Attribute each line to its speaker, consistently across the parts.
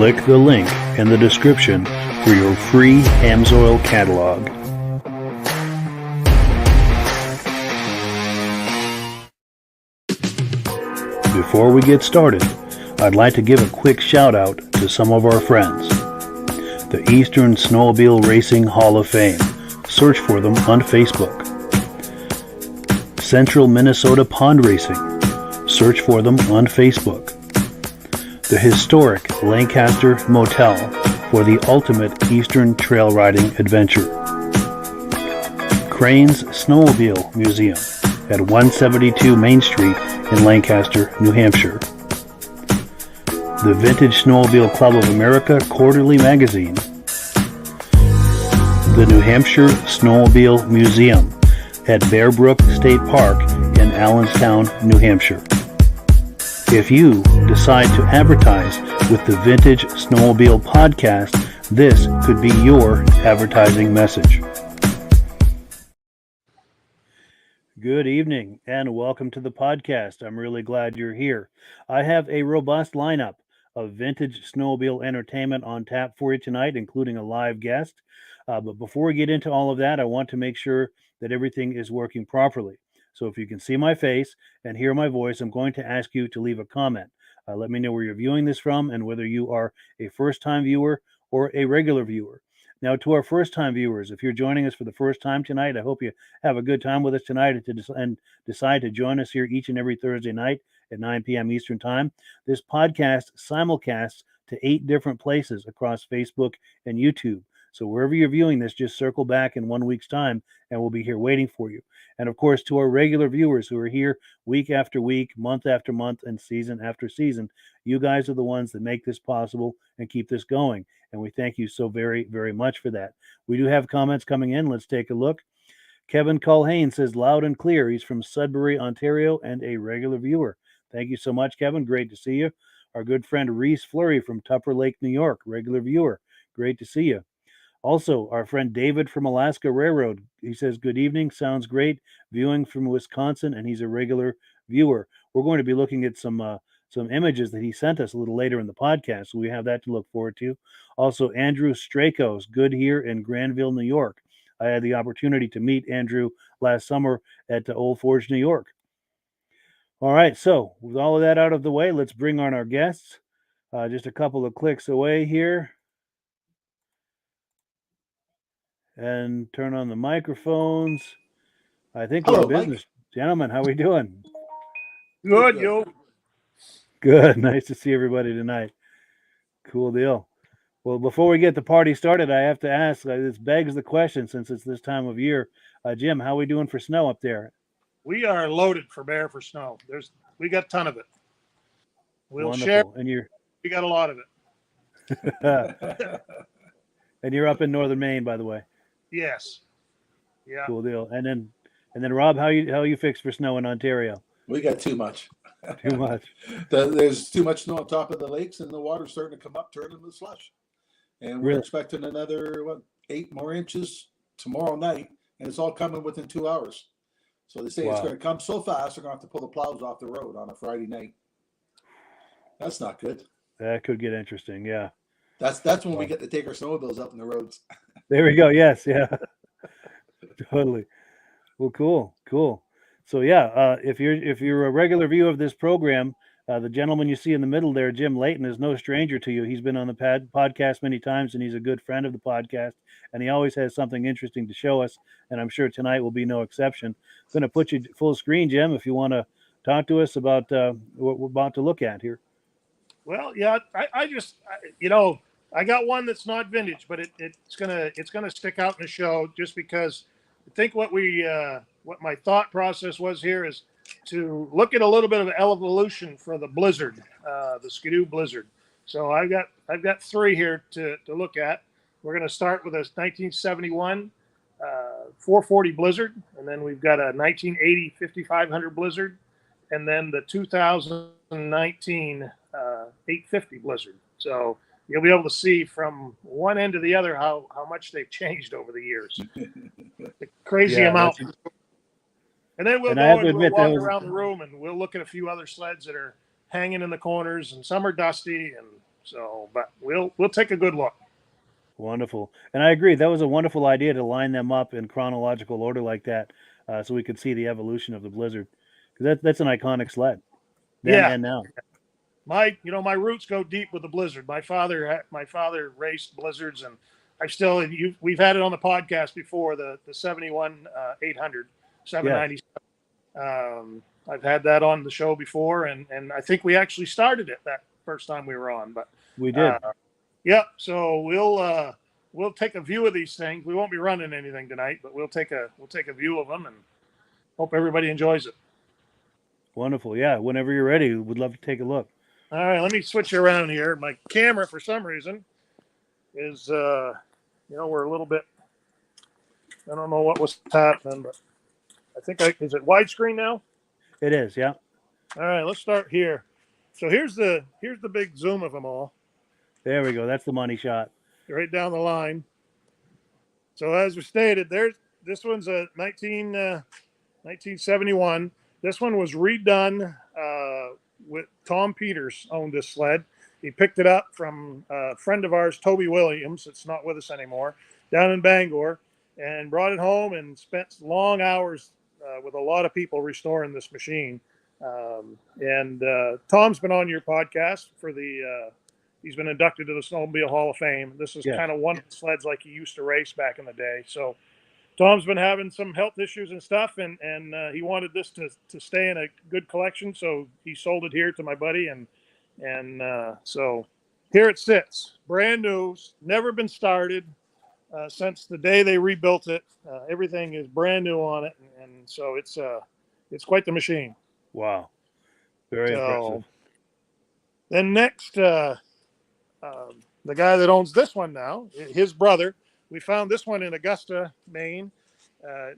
Speaker 1: Click the link in the description for your free Amsoil catalog. Before we get started, I'd like to give a quick shout out to some of our friends. The Eastern Snowmobile Racing Hall of Fame. Search for them on Facebook. Central Minnesota Pond Racing. Search for them on Facebook. The historic Lancaster Motel for the ultimate Eastern trail riding adventure. Crane's Snowmobile Museum at 172 Main Street in Lancaster, New Hampshire. The Vintage Snowmobile Club of America Quarterly Magazine. The New Hampshire Snowmobile Museum at Bear Brook State Park in Allenstown, New Hampshire. If you decide to advertise with the Vintage Snowmobile Podcast, this could be your advertising message. Good evening and welcome to the podcast. I'm really glad you're here. I have a robust lineup of vintage snowmobile entertainment on tap for you tonight, including a live guest. But before we get into all of that, I want to make sure that everything is working properly. So if you can see my face and hear my voice, I'm going to ask you to leave a comment. Let me know where you're viewing this from and whether you are a first-time viewer or a regular viewer. Now, to our first-time viewers, if you're joining us for the first time tonight, I hope you have a good time with us tonight and decide to join us here each and every Thursday night at 9 p.m. Eastern Time. This podcast simulcasts to 8 different places across Facebook and YouTube. So wherever you're viewing this, just circle back in 1 week's time, and we'll be here waiting for you. And of course, to our regular viewers who are here week after week, month after month, and season after season, you guys are the ones that make this possible and keep this going. And we thank you so very, very much for that. We do have comments coming in. Let's take a look. Kevin Culhane says loud and clear. He's from Sudbury, Ontario, and a regular viewer. Thank you so much, Kevin. Great to see you. Our good friend Reese Fleury from Tupper Lake, New York, regular viewer. Great to see you. Also, our friend David from Alaska Railroad, he says, good evening, sounds great, viewing from Wisconsin, and he's a regular viewer. We're going to be looking at some images that he sent us a little later in the podcast, so we have that to look forward to. Also, Andrew Strakos, good here in Granville, New York. I had the opportunity to meet Andrew last summer at Old Forge, New York. All right, so with all of that out of the way, let's bring on our guests. Just a couple of clicks away here. And turn on the microphones. I think we're in business. Mike. Gentlemen, how we doing?
Speaker 2: Good, yo.
Speaker 1: Good. Nice to see everybody tonight. Cool deal. Well, before we get the party started, I have to ask, this begs the question since it's this time of year. Jim, how we doing for snow up there?
Speaker 2: We are loaded for bear for snow. We got a ton of it. We'll
Speaker 1: Wonderful.
Speaker 2: share.
Speaker 1: And
Speaker 2: We got a lot of it.
Speaker 1: and you're up in northern Maine, by the way.
Speaker 2: Yes. Yeah.
Speaker 1: Cool deal. And then Rob, how you fixed for snow in Ontario?
Speaker 3: We got too much.
Speaker 1: Too much.
Speaker 3: There's too much snow on top of the lakes, and the water's starting to come up, turning to slush. And we're
Speaker 1: Really?
Speaker 3: expecting another 8 more inches tomorrow night, and it's all coming within 2 hours. So they say it's
Speaker 1: Wow.
Speaker 3: going to come so fast, they're going to have to pull the plows off the road on a Friday night. That's not good.
Speaker 1: That could get interesting. Yeah.
Speaker 3: That's when we get to take our snowmobiles up in the roads.
Speaker 1: There we go. Yes. Yeah. Totally. Well, cool. So yeah, if you're a regular viewer of this program, the gentleman you see in the middle there, Jim Leighton, is no stranger to you. He's been on the podcast many times, and he's a good friend of the podcast, and he always has something interesting to show us, and I'm sure tonight will be no exception. I'm going to put you full screen, Jim, if you want to talk to us about what we're about to look at here.
Speaker 2: Well, yeah, I got one that's not vintage, but it's gonna stick out in the show just because I think what my thought process was here is to look at a little bit of evolution for the Blizzard, the Skidoo Blizzard. So I've got 3 here to look at. We're going to start with a 1971 440 Blizzard, and then we've got a 1980 5500 Blizzard, and then the 2019 850 Blizzard. So you'll be able to see from one end to the other how much they've changed over the years. The crazy amount. And then we'll walk around the room and we'll look at a few other sleds that are hanging in the corners, and some are dusty, and so. But we'll take a good look.
Speaker 1: Wonderful, and I agree. That was a wonderful idea to line them up in chronological order like that, so we could see the evolution of the Blizzard, because that's an iconic sled. Then and now.
Speaker 2: My roots go deep with the Blizzard. My father raced Blizzards, and we've had it on the podcast before, the 71 800 797. I've had that on the show before, and I think we actually started it that first time we were on, but
Speaker 1: we did.
Speaker 2: So we'll take a view of these things. We won't be running anything tonight, but we'll take a view of them, and hope everybody enjoys it.
Speaker 1: Wonderful. Yeah. Whenever you're ready, we'd love to take a look.
Speaker 2: All right, let me switch around here. My camera, for some reason, is, we're a little bit, I don't know what was happening, but I think is it widescreen now?
Speaker 1: It is, yeah.
Speaker 2: All right, let's start here. So here's the big zoom of them all.
Speaker 1: There we go. That's the money shot.
Speaker 2: Right down the line. So as we stated, this one's a 1971. This one was redone with Tom Peters owned this sled. He picked it up from a friend of ours, Toby Williams. It's not with us anymore, down in Bangor, and brought it home and spent long hours with a lot of people restoring this machine. And Tom's been on your podcast for he's been inducted to the Snowmobile Hall of Fame. This is kind of one of the sleds like he used to race back in the day. So Tom's been having some health issues and stuff, and he wanted this to stay in a good collection, so he sold it here to my buddy, and so here it sits, brand new, never been started since the day they rebuilt it. Everything is brand new on it, and so it's quite the machine.
Speaker 1: Wow, very impressive.
Speaker 2: Then next, the guy that owns this one now, his brother. We found this one in Augusta, Maine.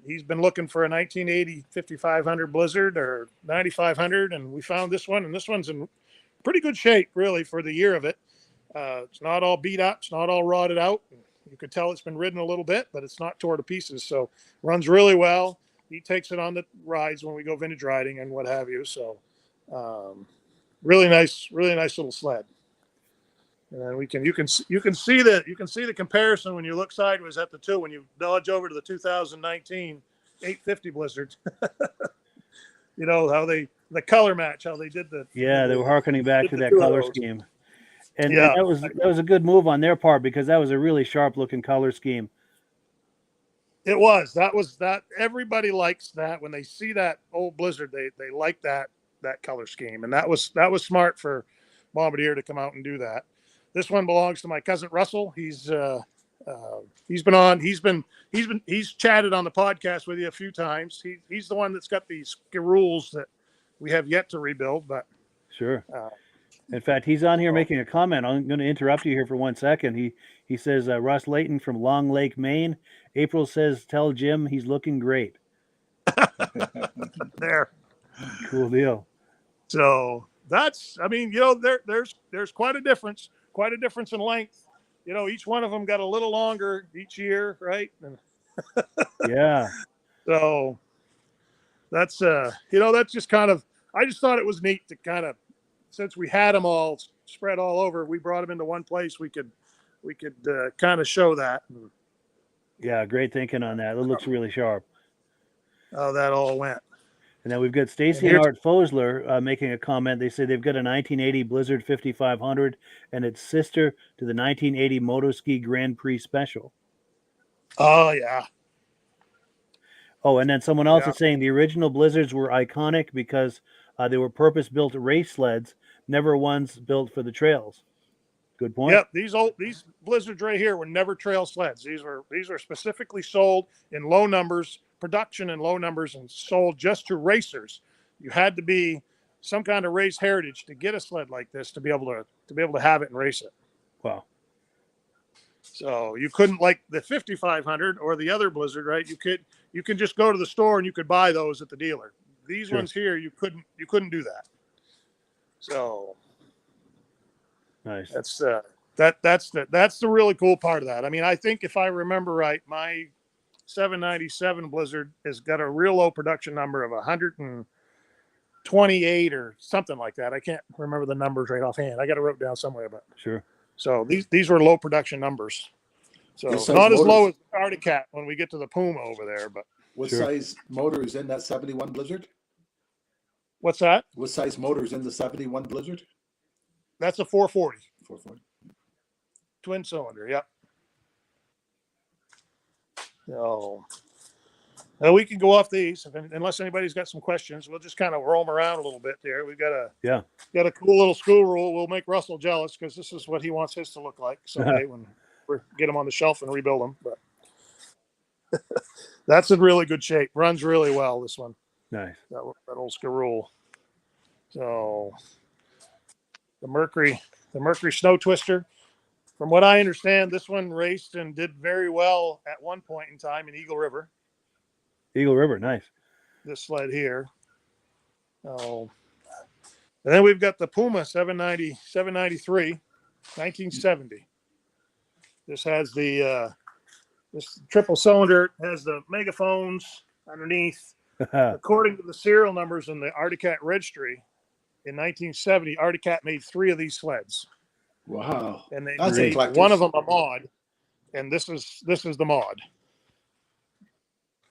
Speaker 2: He's been looking for a 1980 5500 Blizzard or 9500, and we found this one. And this one's in pretty good shape, really, for the year of it. It's not all beat up. It's not all rotted out. You could tell it's been ridden a little bit, but it's not tore to pieces. So runs really well. He takes it on the rides when we go vintage riding and what have you. So really nice little sled. And you can see the comparison when you look sideways at the two when you dodge over to the 2019 850 Blizzard. How the color match, how they did
Speaker 1: they were harkening back to that color scheme, and that was a good move on their part, because that was a really sharp looking color scheme.
Speaker 2: It was that everybody likes that when they see that old Blizzard, they like that color scheme, and that was smart for Bombardier to come out and do that. This one belongs to my cousin Russell. He's He's chatted on the podcast with you a few times. He's the one that's got these rules that we have yet to rebuild, but
Speaker 1: Sure. In fact, he's on here
Speaker 2: oh.
Speaker 1: making a comment. I'm going to interrupt you here for 1 second. He says, Russ Leighton from Long Lake, Maine. April says, tell Jim he's looking great.
Speaker 2: There.
Speaker 1: Cool deal.
Speaker 2: So that's, I mean, you know, there's quite a difference in length. You know, each one of them got a little longer each year, right? And
Speaker 1: Yeah.
Speaker 2: so that's, you know, that's just kind of, I just thought it was neat to kind of, since we had them all spread all over, we brought them into one place. We could kind of show that.
Speaker 1: Yeah, great thinking on that. It looks really sharp.
Speaker 2: How that all went.
Speaker 1: And then we've got Stacy and Art Fosler making a comment. They say they've got a 1980 Blizzard 5500 and its sister to the 1980 Motoski Grand Prix Special.
Speaker 2: Oh, yeah.
Speaker 1: Oh, and then someone else is saying the original Blizzards were iconic because they were purpose-built race sleds, never ones built for the trails. Good point.
Speaker 2: Yep, these Blizzards right here were never trail sleds. These were specifically sold in low numbers, production in low numbers, and sold just to racers. You had to be some kind of race heritage to get a sled like this to be able to have it and race it.
Speaker 1: Wow.
Speaker 2: So you couldn't, like the 5500 or the other Blizzard, right? You could just go to the store and you could buy those at the dealer. These ones here, you couldn't do that. So
Speaker 1: nice.
Speaker 2: That's the really cool part of that. I mean, I think if I remember right, my 797 Blizzard has got a real low production number of 128 or something like that. I can't remember the numbers right offhand. I got it wrote down somewhere, but
Speaker 1: sure.
Speaker 2: So these were low production numbers. So not as low as the Arctic Cat when we get to the Puma over there, but
Speaker 3: what size motor is in that 71 Blizzard?
Speaker 2: What's that?
Speaker 3: What size motor is in the 71 Blizzard?
Speaker 2: That's a 440.
Speaker 3: 440.
Speaker 2: Twin cylinder, yep. So we can go off these unless anybody's got some questions. We'll just kind of roam around a little bit there. We've got a cool little school rule. We'll make Russell jealous because this is what he wants his to look like someday when we get him on the shelf and rebuild them. But that's in really good shape. Runs really well, this one.
Speaker 1: Nice.
Speaker 2: That old Scarule. So the Mercury Snow Twister. From what I understand, this one raced and did very well at one point in time in Eagle River.
Speaker 1: Eagle River, nice.
Speaker 2: This sled here. Oh, and then we've got the Puma 793, 1970. This has the this triple cylinder, has the megaphones underneath. According to the serial numbers in the Arctic Cat registry, in 1970, Arctic Cat made 3 of these sleds.
Speaker 3: Wow.
Speaker 2: And they made one of them a mod, and this is the mod.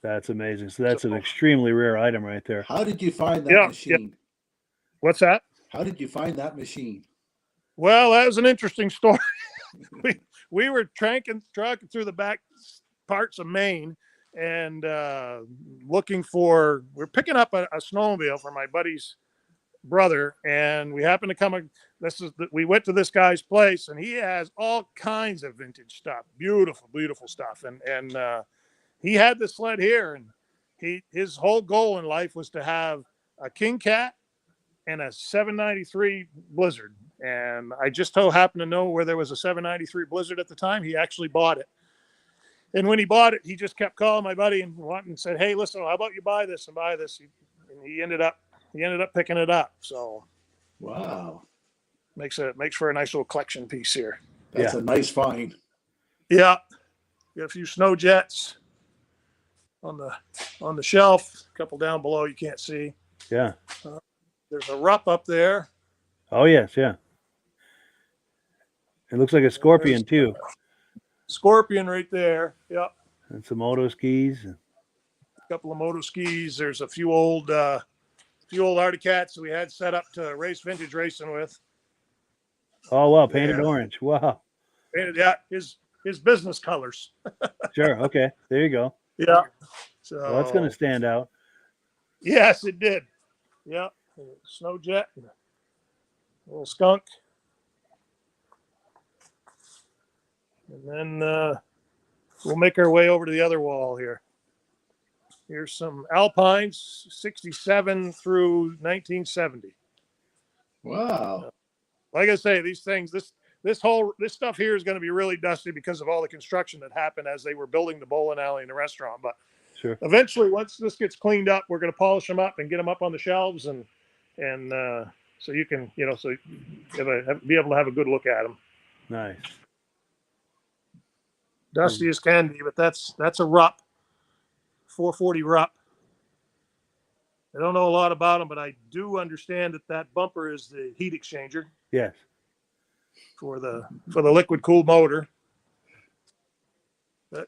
Speaker 1: That's amazing. So that's an extremely rare item right there.
Speaker 3: How did you find that machine?
Speaker 2: Yeah. What's that?
Speaker 3: How did you find that machine?
Speaker 2: Well, that was an interesting story. we were trucking through the back parts of Maine and we're picking up a snowmobile for my buddy's brother, and we happened to come. We went to this guy's place, and he has all kinds of vintage stuff, beautiful stuff, and he had this sled here, and his whole goal in life was to have a King Cat and a 793 Blizzard. And I just so happened to know where there was a 793 Blizzard at the time. He actually bought it. And when he bought it, he just kept calling my buddy and said, "Hey, listen, how about you buy this and buy this?" And he ended up picking it up. So,
Speaker 3: wow,
Speaker 2: makes for a nice little collection piece here.
Speaker 3: That's a nice find.
Speaker 2: Yeah, got a few snow jets on the shelf. A couple down below you can't see.
Speaker 1: Yeah.
Speaker 2: There's a Rupp up there.
Speaker 1: Oh yes, yeah. It looks like a Scorpion too.
Speaker 2: Scorpion right there. Yep.
Speaker 1: And some moto skis.
Speaker 2: A couple of moto skis. There's a few old Arctic Cats we had set up to race vintage racing with.
Speaker 1: Oh wow, painted orange. Wow.
Speaker 2: Painted, yeah, his business colors.
Speaker 1: Sure. Okay. There you go.
Speaker 2: Yeah. So
Speaker 1: well, that's going to stand out.
Speaker 2: Yes, it did. Yeah. Snow jet. A little skunk. And then we'll make our way over to the other wall here. Here's some Alpines, 67 through 1970.
Speaker 3: Wow.
Speaker 2: Like I say, these things, this stuff here is going to be really dusty because of all the construction that happened as they were building the bowling alley and the restaurant. But
Speaker 1: Sure.
Speaker 2: eventually, once this gets cleaned up, we're going to polish them up and get them up on the shelves, and so you can, so you be able to have a good look at them.
Speaker 1: Nice.
Speaker 2: Dusty as can be, but that's a Rupp, 440 Rupp. I don't know a lot about them, but I do understand that bumper is the heat exchanger.
Speaker 1: Yes.
Speaker 2: For the liquid cooled motor. That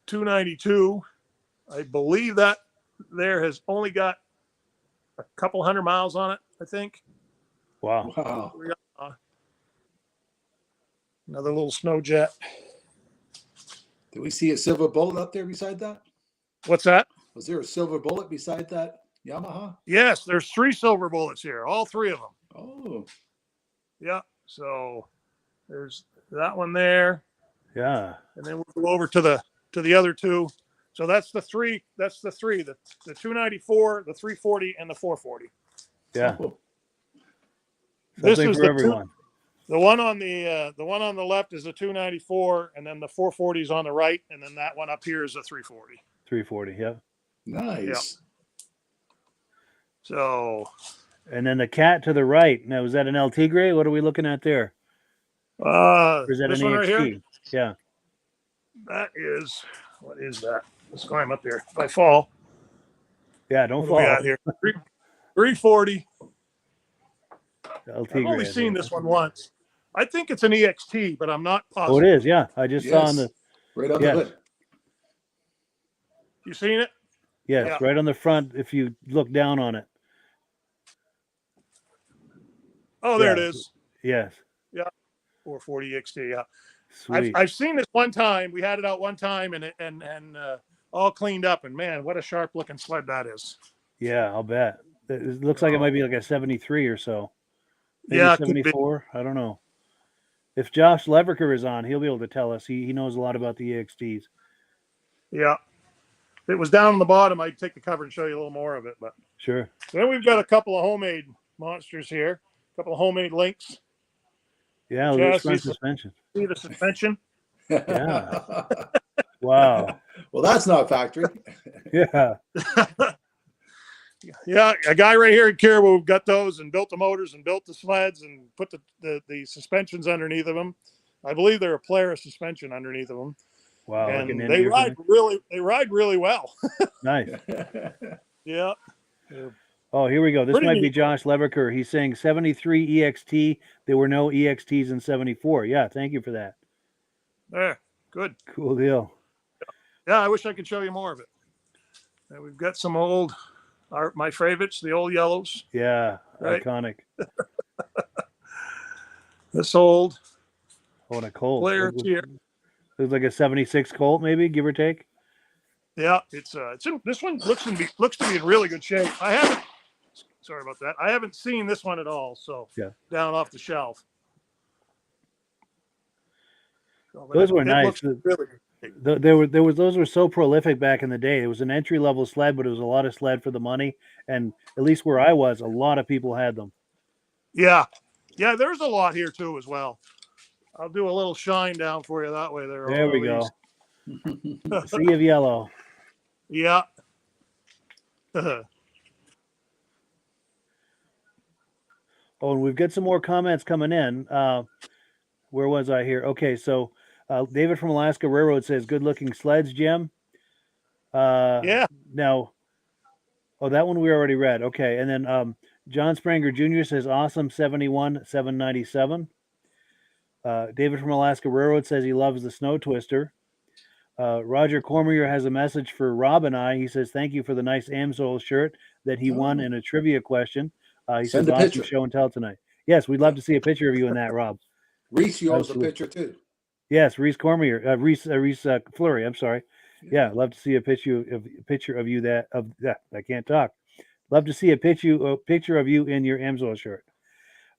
Speaker 2: 292, I believe that there has only got a couple 100 miles on it, I think.
Speaker 1: Wow.
Speaker 3: Wow.
Speaker 2: Another little snow jet.
Speaker 3: Did we see a silver bullet up there beside that?
Speaker 2: What's that?
Speaker 3: Was there a silver bullet beside that Yamaha?
Speaker 2: Yes, there's 3 silver bullets here, all 3 of them.
Speaker 3: Oh.
Speaker 2: Yeah, so there's that one there.
Speaker 1: Yeah.
Speaker 2: And then we'll go over to the other 2. So that's the 3. That's the 3. The 294, the 340, and the 440.
Speaker 1: Yeah.
Speaker 3: Oh.
Speaker 1: Something
Speaker 2: This is
Speaker 1: for everyone.
Speaker 2: The one on the left is a 294, and then the 440 is on the right, and then that one up here is a 340.
Speaker 1: 340. Yeah.
Speaker 3: Nice.
Speaker 2: Yeah. So.
Speaker 1: And then the cat to the right. Now, is that an LT gray? What are we looking at there? Or is that
Speaker 2: this
Speaker 1: an
Speaker 2: one right
Speaker 1: EXT?
Speaker 2: here?
Speaker 1: Yeah.
Speaker 2: That is, what is that? Let's climb up here. If I fall.
Speaker 1: Yeah, don't
Speaker 2: What do we
Speaker 1: fall.
Speaker 2: got here? 340.
Speaker 1: LT
Speaker 2: I've only
Speaker 1: gray,
Speaker 2: seen
Speaker 1: I
Speaker 2: this
Speaker 1: think.
Speaker 2: one once. I think it's an EXT, but I'm not positive.
Speaker 1: Oh, it is. Yeah. I just saw on the.
Speaker 3: Right on
Speaker 1: Yes.
Speaker 3: the hood.
Speaker 2: You seen it?
Speaker 1: Yes,
Speaker 2: Yeah.
Speaker 1: right on the front if you look down on it.
Speaker 2: Oh, there
Speaker 1: Yeah.
Speaker 2: it is.
Speaker 1: Yes.
Speaker 2: 440 EXT. Yeah.
Speaker 1: Sweet.
Speaker 2: I've seen this one time. We had it out one time and all cleaned up. And man, what a sharp looking sled that is.
Speaker 1: Yeah, I'll bet. It looks like it might be like a 73 or so. Maybe
Speaker 2: Yeah, it could be.
Speaker 1: 74. I don't know. If Josh Leverker is on, he'll be able to tell us. He knows a lot about the EXTs.
Speaker 2: Yeah. If it was down on the bottom, I'd take the cover and show you a little more of it. But
Speaker 1: Sure.
Speaker 2: then we've got a couple of homemade monsters here. A couple of homemade links.
Speaker 1: Yeah, loose
Speaker 2: Chassis,
Speaker 1: front suspension.
Speaker 2: See the suspension?
Speaker 1: Yeah. Wow.
Speaker 3: Well, that's not factory.
Speaker 1: Yeah.
Speaker 2: Yeah, a guy right here at Caribou got those and built the motors and built the sleds and put the suspensions underneath of them. I believe they're a Polaris suspension underneath of them.
Speaker 1: Wow. like
Speaker 2: And
Speaker 1: an
Speaker 2: they
Speaker 1: Indian
Speaker 2: ride really well.
Speaker 1: Nice.
Speaker 2: Yeah.
Speaker 1: Oh, here we go. This
Speaker 2: Pretty
Speaker 1: might be
Speaker 2: neat.
Speaker 1: Josh Leverker. He's saying 73 EXT. There were no EXTs in 74. Yeah, thank you for that.
Speaker 2: There. Good.
Speaker 1: Cool deal.
Speaker 2: Yeah, I wish I could show you more of it. And we've got some old, my favorites, the old yellows.
Speaker 1: Yeah,
Speaker 2: Right.
Speaker 1: iconic.
Speaker 2: This old
Speaker 1: Oh, and a Colt.
Speaker 2: Polaris here.
Speaker 1: Looks like a 76 Colt, maybe, give or take.
Speaker 2: Yeah, it's in, this one looks to be in really good shape. Sorry about that. I haven't seen this one at all. So
Speaker 1: Yeah.
Speaker 2: down off the shelf. So, but
Speaker 1: Those were
Speaker 2: it
Speaker 1: nice.
Speaker 2: looks really good.
Speaker 1: Those were so prolific back in the day. It was an entry level sled, but it was a lot of sled for the money. And at least where I was, a lot of people had them.
Speaker 2: Yeah. Yeah, there's a lot here too as well. I'll do a little shine down for you that way.
Speaker 1: There we go.
Speaker 2: go.
Speaker 1: Sea of yellow.
Speaker 2: Yeah.
Speaker 1: Oh, and we've got some more comments coming in. Where was I here? Okay, so David from Alaska Railroad says, "Good looking sleds, Jim."
Speaker 2: Yeah.
Speaker 1: Now, oh, that one we already read. Okay, and then John Spranger Jr. says, "Awesome 71 797." David from Alaska Railroad says he loves the Snow Twister. Roger Cormier has a message for Rob and I. He says, "Thank you for the nice Amsoil shirt that he won in a trivia question." He
Speaker 3: Send
Speaker 1: says,
Speaker 3: a
Speaker 1: "Awesome
Speaker 3: picture.
Speaker 1: show and tell tonight." Yes, we'd love to see a picture of you in that, Rob.
Speaker 3: Reese, you owns the
Speaker 1: Absolutely.
Speaker 3: picture too.
Speaker 1: Yes, Reese Cormier, Reese Fleury. I'm sorry. Yeah, love to see a picture of you I can't talk. Love to see a picture of you in your Amsoil shirt.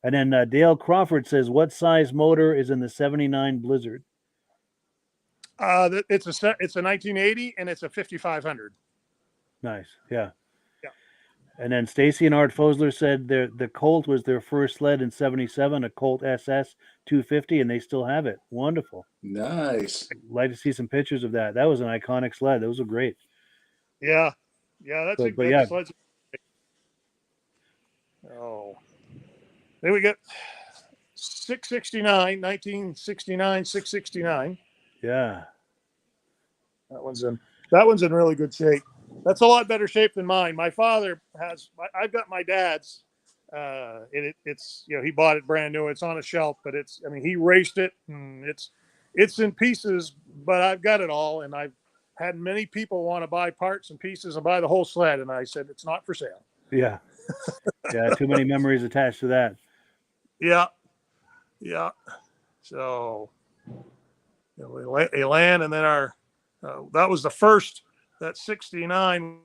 Speaker 1: And then Dale Crawford says, "What size motor is in the 79 Blizzard?"
Speaker 2: It's a 1980 and it's a 5500.
Speaker 1: Nice. Yeah.
Speaker 2: Yeah.
Speaker 1: And then Stacy and Art Fosler said the Colt was their first sled in '77, a Colt SS 250, and they still have it. Wonderful.
Speaker 3: Nice.
Speaker 1: Like to see some pictures of that. That was an iconic sled. Those were great.
Speaker 2: Yeah. That's
Speaker 1: But yeah.
Speaker 2: sled's. Oh. Then we got 669, 1969, 669.
Speaker 1: Yeah.
Speaker 2: That one's in really good shape. That's a lot better shape than mine. My father I've got my dad's. It's he bought it brand new. It's on a shelf, but he raced it, and it's in pieces. But I've got it all, and I've had many people want to buy parts and pieces and buy the whole sled, and I said it's not for sale.
Speaker 1: Yeah. Yeah. Too many memories attached to that.
Speaker 2: Yeah. So, Elan, and then that was the first. That 69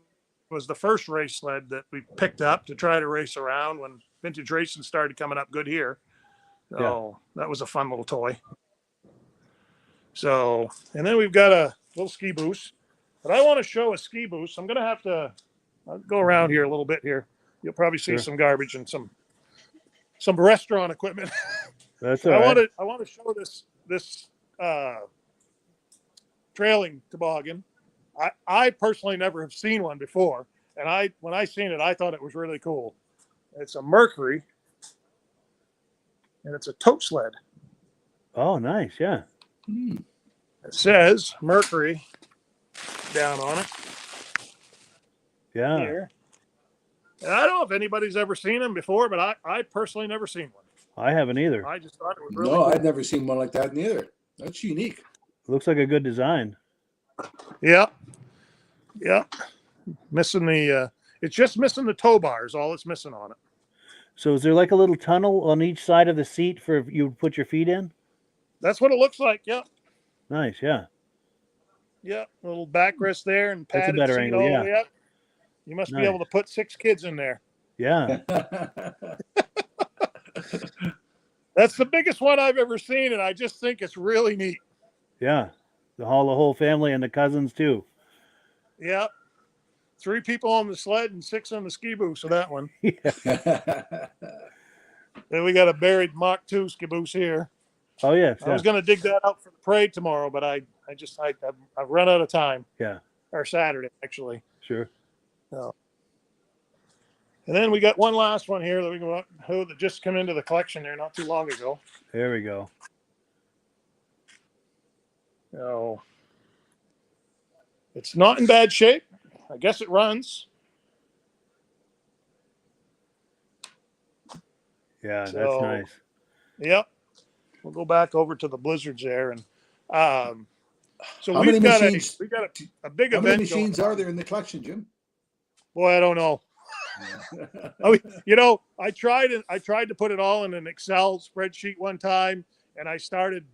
Speaker 2: was the first race sled that we picked up to try to race around when vintage racing started coming up good here. So That was a fun little toy. So, and then we've got a little ski boost, but I want to show a ski boost. I'm going to have to I'll go around here a little bit here. You'll probably see some garbage and some restaurant equipment.
Speaker 1: That's all right.
Speaker 2: I want to show this trailing toboggan. I personally never have seen one before, and when I seen it, I thought it was really cool. It's a Mercury, and it's a tote sled.
Speaker 1: Oh, nice. Yeah.
Speaker 2: It says Mercury down on it.
Speaker 1: Yeah.
Speaker 2: Here. And I don't know if anybody's ever seen them before, but I personally never seen one.
Speaker 1: I haven't either.
Speaker 2: I just thought it was really
Speaker 3: No,
Speaker 2: cool.
Speaker 3: I've never seen one like that neither. That's unique.
Speaker 1: Looks like a good design.
Speaker 2: Yeah. Missing it's just missing the tow bars. All it's missing on it.
Speaker 1: So is there like a little tunnel on each side of the seat for you to put your feet in?
Speaker 2: That's what it looks like. Yeah.
Speaker 1: Nice. Yeah.
Speaker 2: Yeah. A little backrest there and
Speaker 1: That's a
Speaker 2: padded
Speaker 1: better
Speaker 2: seat
Speaker 1: angle,
Speaker 2: all
Speaker 1: yeah.
Speaker 2: the way up. You must be
Speaker 1: Nice.
Speaker 2: able to put 6 kids in there.
Speaker 1: Yeah.
Speaker 2: That's the biggest one I've ever seen, and I just think it's really neat.
Speaker 1: Yeah. The whole family and the cousins too.
Speaker 2: Yeah. 3 people on the sled and 6 on the ski boost. So that one. Then we got a buried Mach 2 ski boost here.
Speaker 1: Oh yes.
Speaker 2: I was going to dig that out for the parade tomorrow, but I've run out of time.
Speaker 1: Yeah.
Speaker 2: Or Saturday, actually.
Speaker 1: Sure.
Speaker 2: So. And then we got one last one here that just came into the collection there not too long ago.
Speaker 1: There we go.
Speaker 2: So it's not in bad shape. I guess it runs.
Speaker 1: Yeah,
Speaker 2: So,
Speaker 1: that's nice.
Speaker 2: Yep. We'll go back over to the blizzards there, and so
Speaker 3: How
Speaker 2: we've
Speaker 3: many
Speaker 2: got
Speaker 3: machines-
Speaker 2: a big
Speaker 3: How
Speaker 2: event.
Speaker 3: many machines
Speaker 2: going on.
Speaker 3: are there in the collection, Jim?
Speaker 2: Boy, I don't know. I tried to put it all in an Excel spreadsheet one time, and I started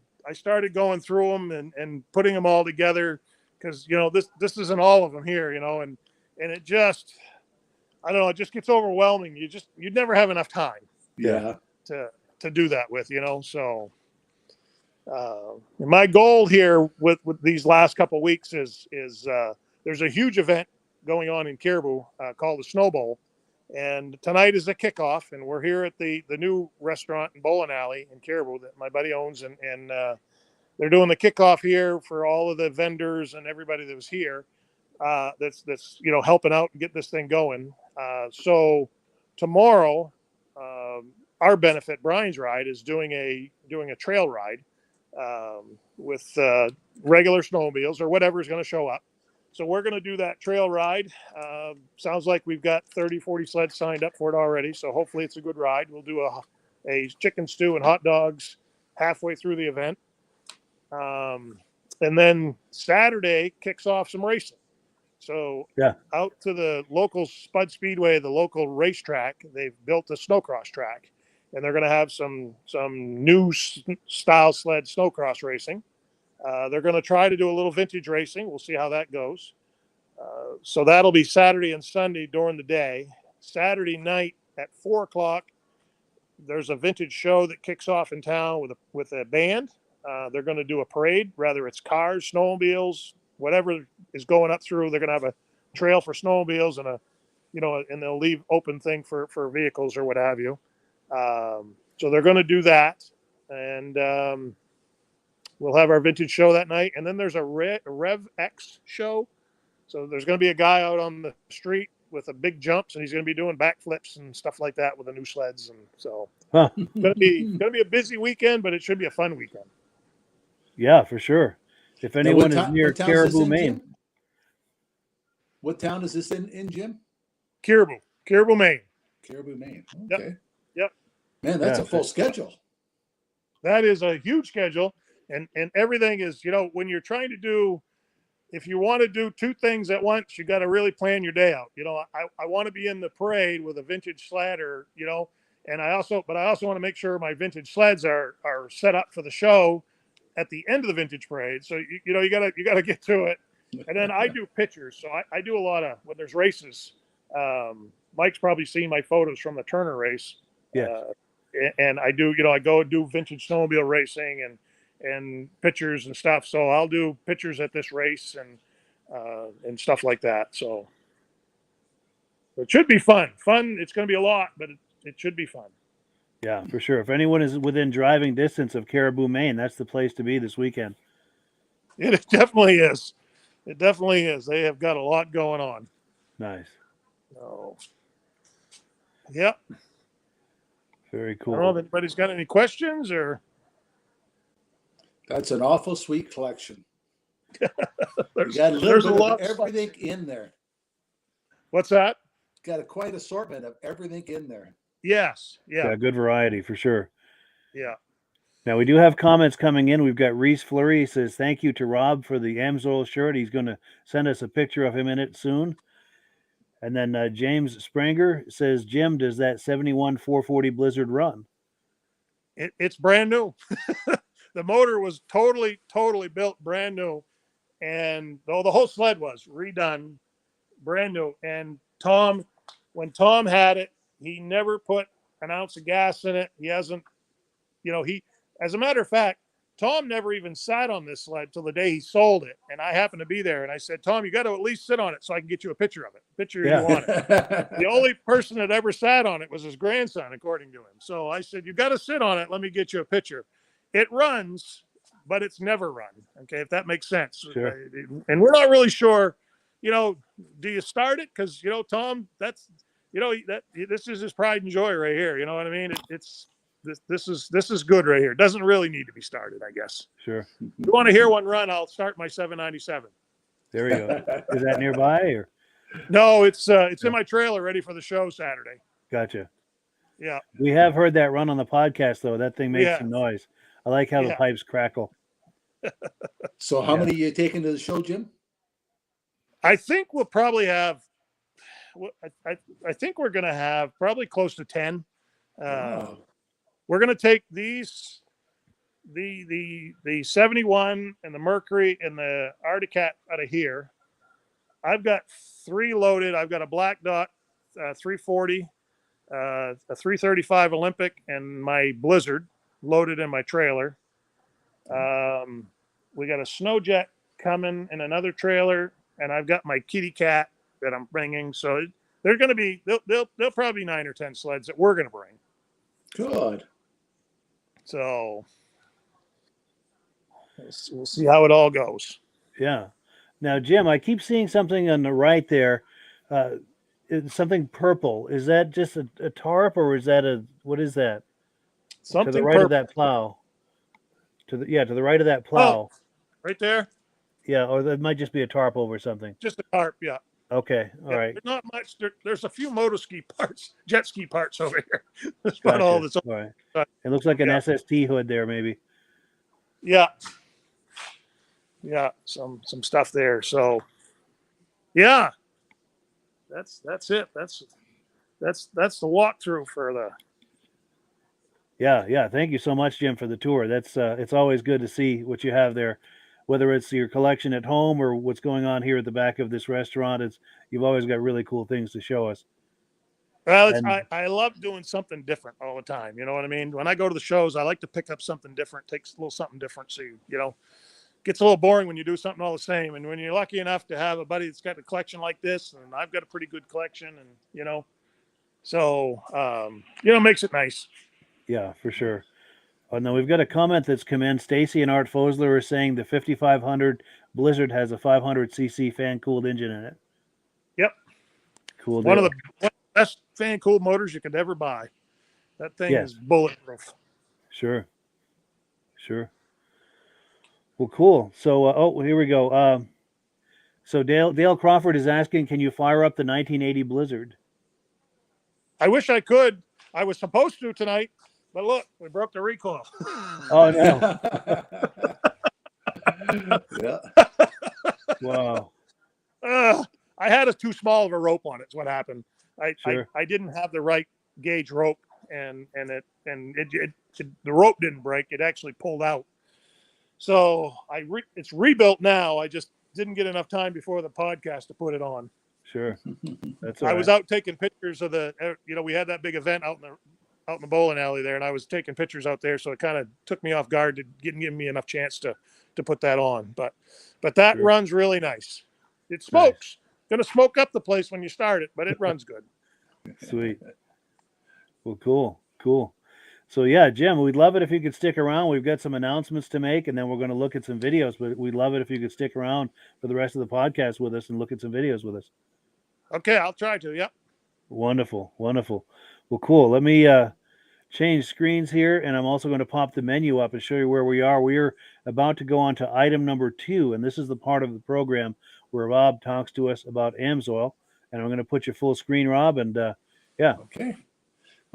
Speaker 2: going through them and putting them all together because this isn't all of them here, and it just, I don't know, it just gets overwhelming. You'd never have enough time
Speaker 3: Yeah.
Speaker 2: to do that with, so my goal here with these last couple of weeks is there's a huge event going on in Caribou called the Snow Bowl. And tonight is the kickoff, and we're here at the new restaurant and bowling alley in Caribou that my buddy owns, and they're doing the kickoff here for all of the vendors and everybody that was here. That's helping out and get this thing going. So tomorrow, our benefit, Brian's Ride, is doing a trail ride with regular snowmobiles or whatever is going to show up. So we're going to do that trail ride. Sounds like we've got 30, 40 sleds signed up for it already. So hopefully it's a good ride. We'll do a chicken stew and hot dogs halfway through the event. And then Saturday kicks off some racing. So out to the local Spud Speedway, the local racetrack, they've built a snowcross track. And they're going to have some new style sled snowcross racing. They're going to try to do a little vintage racing. We'll see how that goes. So that'll be Saturday and Sunday during the day. Saturday night at 4:00, there's a vintage show that kicks off in town with a band. they're going to do a parade, whether it's cars, snowmobiles, whatever is going up through. They're going to have a trail for snowmobiles and and they'll leave open thing for vehicles or what have you. So they're going to do that, and we'll have our vintage show that night. And then there's a Rev X show. So there's going to be a guy out on the street with a big jumps, and he's going to be doing backflips and stuff like that with the new sleds. And so it's going to be a busy weekend, but it should be a fun weekend.
Speaker 1: Yeah, for sure. If anyone is near Caribou, Maine.
Speaker 3: Jim? What town is this in, Jim?
Speaker 2: Caribou, Maine.
Speaker 3: Caribou, Maine. Okay.
Speaker 2: Yep.
Speaker 3: Man, that's a full schedule.
Speaker 2: That is a huge schedule. And everything is, when you're trying to do, if you want to do two things at once, you got to really plan your day out. I want to be in the parade with a vintage sled and I also want to make sure my vintage sleds are set up for the show at the end of the vintage parade. So, you gotta get to it. And then I do pictures. So I do a lot of, when there's races, Mike's probably seen my photos from the Turner race.
Speaker 1: Yeah.
Speaker 2: And I do, I go do vintage snowmobile racing and pictures and stuff. So I'll do pictures at this race and stuff like that. So it should be fun. It's going to be a lot, but it should be fun.
Speaker 1: Yeah, for sure. If anyone is within driving distance of Caribou, Maine, that's the place to be this weekend.
Speaker 2: It definitely is. It definitely is. They have got a lot going on.
Speaker 1: Nice.
Speaker 2: So, yep.
Speaker 1: Very cool.
Speaker 2: I don't know if anybody's got any questions or.
Speaker 3: That's an awful sweet collection.
Speaker 2: there's
Speaker 3: a lot of
Speaker 2: stuff.
Speaker 3: everything in there.
Speaker 2: What's that?
Speaker 3: Got a quite assortment of everything in there.
Speaker 2: Yes. Yeah.
Speaker 1: Good variety for sure.
Speaker 2: Yeah.
Speaker 1: Now we do have comments coming in. We've got Reese Fleury. He says, thank you to Rob for the Amsoil shirt. He's going to send us a picture of him in it soon. And then James Spranger says, Jim, does that 71 440 Blizzard run?
Speaker 2: It's brand new. The motor was totally built brand new. And the whole sled was redone, brand new. And when Tom had it, he never put an ounce of gas in it. He hasn't, as a matter of fact, Tom never even sat on this sled till the day he sold it. And I happened to be there. And I said, Tom, you got to at least sit on it so I can get you a picture of it. You on it. The only person that ever sat on it was his grandson, according to him. So I said, you got to sit on it. Let me get you a picture. It runs, but it's never run. Okay, if that makes sense.
Speaker 1: Sure.
Speaker 2: And we're not really sure, do you start it? Because, Tom, that's, this is his pride and joy right here. You know what I mean? This is good right here. It doesn't really need to be started, I guess.
Speaker 1: Sure.
Speaker 2: If you want to hear one run, I'll start my 797.
Speaker 1: There we go. Is that nearby or?
Speaker 2: No, it's in my trailer ready for the show Saturday.
Speaker 1: Gotcha.
Speaker 2: Yeah.
Speaker 1: We have heard that run on the podcast though. That thing makes some noise. I like how the pipes crackle.
Speaker 3: So how many you taking to the show, Jim?
Speaker 2: I think we'll probably have, I think we're going to have probably close to 10.
Speaker 3: Wow.
Speaker 2: We're going to take these, the 71 and the Mercury and the Arctic out of here. I've got 3 loaded. I've got a Black Dot 340, a 335 Olympic, and my Blizzard loaded in my trailer. We got a Snowjet coming in another trailer, and I've got my Kitty Cat that I'm bringing. So they're going to be, they'll probably be 9 or 10 sleds that we're going to bring.
Speaker 3: Good.
Speaker 2: So we'll see how it all goes.
Speaker 1: Yeah. Now, Jim, I keep seeing something on the right there. It's something purple. Is that just a tarp, or is that what is that?
Speaker 2: Something
Speaker 1: to the right
Speaker 2: purple.
Speaker 1: of that plow. To the right of that plow.
Speaker 2: Oh, right there.
Speaker 1: Yeah, or that might just be a tarp over something.
Speaker 2: Just a tarp, yeah.
Speaker 1: Okay, all right.
Speaker 2: There's not much. There's a few motor ski parts, jet ski parts over here. That's
Speaker 1: Gotcha.
Speaker 2: about all that's
Speaker 1: all right. It looks like an SST hood there, maybe.
Speaker 2: Yeah. Yeah, some stuff there. So, yeah, that's it. That's the walkthrough for the.
Speaker 1: Yeah. Thank you so much, Jim, for the tour. That's it's always good to see what you have there, whether it's your collection at home or what's going on here at the back of this restaurant. You've always got really cool things to show us.
Speaker 2: Well,
Speaker 1: And
Speaker 2: I love doing something different all the time. You know what I mean? When I go to the shows, I like to pick up something different, takes a little something different. So, gets a little boring when you do something all the same. And when you're lucky enough to have a buddy that's got a collection like this, and I've got a pretty good collection, and, so, makes it nice.
Speaker 1: yeah, for sure. And then we've got a comment that's come in. Stacy and Art Fosler are saying the 5500 Blizzard has a 500cc fan cooled engine in it.
Speaker 2: Yep.
Speaker 1: Cool
Speaker 2: One
Speaker 1: deal.
Speaker 2: of the best fan cooled motors you could ever buy. That thing
Speaker 1: Yes.
Speaker 2: is bulletproof.
Speaker 1: Sure. Well, cool. So, here we go. So Dale Crawford is asking, can you fire up the 1980 Blizzard?
Speaker 2: I wish I could. I was supposed to tonight, but look, we broke the recoil.
Speaker 1: Oh no!
Speaker 3: Yeah.
Speaker 1: Wow.
Speaker 2: I had too small of a rope on it. Is what happened.
Speaker 1: Sure.
Speaker 2: I didn't have the right gauge rope, and the rope didn't break. It actually pulled out. So it's rebuilt now. I just didn't get enough time before the podcast to put it on.
Speaker 1: Sure. That's all
Speaker 2: I
Speaker 1: right.
Speaker 2: was out taking pictures of we had that big event out in the bowling alley there, and I was taking pictures out there, so it kind of took me off guard to give me enough chance to put that on. But that
Speaker 1: Sure.
Speaker 2: runs really nice. It smokes. Gonna smoke up the place when you start it, but it runs good.
Speaker 1: Sweet. Well, cool. So yeah, Jim, we'd love it if you could stick around. We've got some announcements to make, and then we're going to look at some videos. But we'd love it if you could stick around for the rest of the podcast with us and look at some videos with us.
Speaker 2: Okay, I'll try to. Yep.
Speaker 1: Wonderful. Well, cool. Let me change screens here, and I'm also going to pop the menu up and show you where we are. We are about to go on to item number 2, and this is the part of the program where Rob talks to us about Amsoil. And I'm going to put you full screen, Rob, and yeah.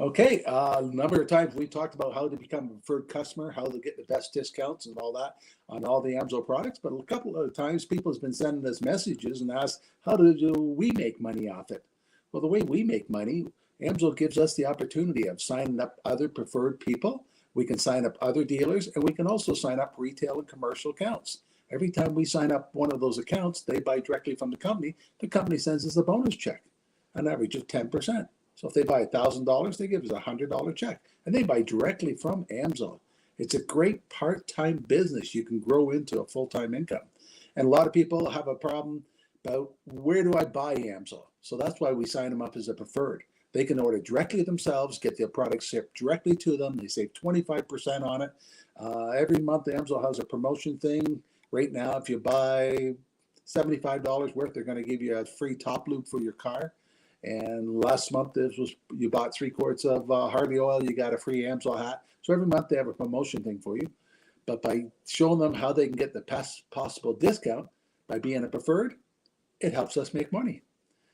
Speaker 3: Okay. A number of times we talked about how to become a preferred customer, how to get the best discounts and all that on all the Amsoil products. But a couple of times people have been sending us messages and asked, how do we make money off it? Well, the way we make money, Amsoil gives us the opportunity of signing up other preferred people. We can sign up other dealers, and we can also sign up retail and commercial accounts. Every time we sign up one of those accounts, they buy directly from the company. The company sends us a bonus check, an average of 10%. So if they buy $1,000, they give us a $100 check, and they buy directly from Amsoil. It's a great part-time business you can grow into a full-time income. And a lot of people have a problem about where do I buy Amsoil? So that's why we sign them up as a preferred. They can order directly themselves, get their product shipped directly to them. They save 25% on it. Every month, Amsoil has a promotion thing. Right now, if you buy $75 worth, they're going to give you a free top loop for your car. And last month, you bought 3 quarts of Harvey oil, you got a free Amsoil hat. So every month they have a promotion thing for you. But by showing them how they can get the best possible discount by being a preferred, it helps us make money.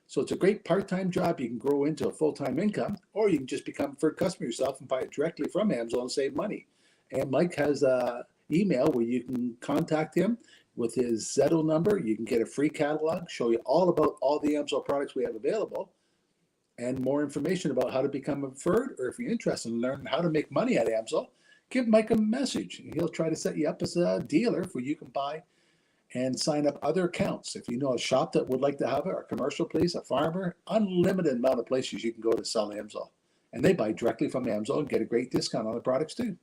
Speaker 3: So it's a great part-time job you can grow into a full-time income, or you can just become a preferred customer yourself and buy it directly from Amsoil and save money. And Mike has an email where you can contact him with his Zetto number. You can get a free catalog, show you all about all the Amsoil products we have available, and more information about how to become a preferred, or if you're interested in learning how to make money at Amsoil, give Mike a message. He'll try to set you up as a dealer where you can buy and sign up other accounts. If you know a shop that would like to have it, or a commercial place, a farmer, unlimited amount of places you can go to sell Amsoil. And they buy directly from Amsoil and get a great discount on the products too.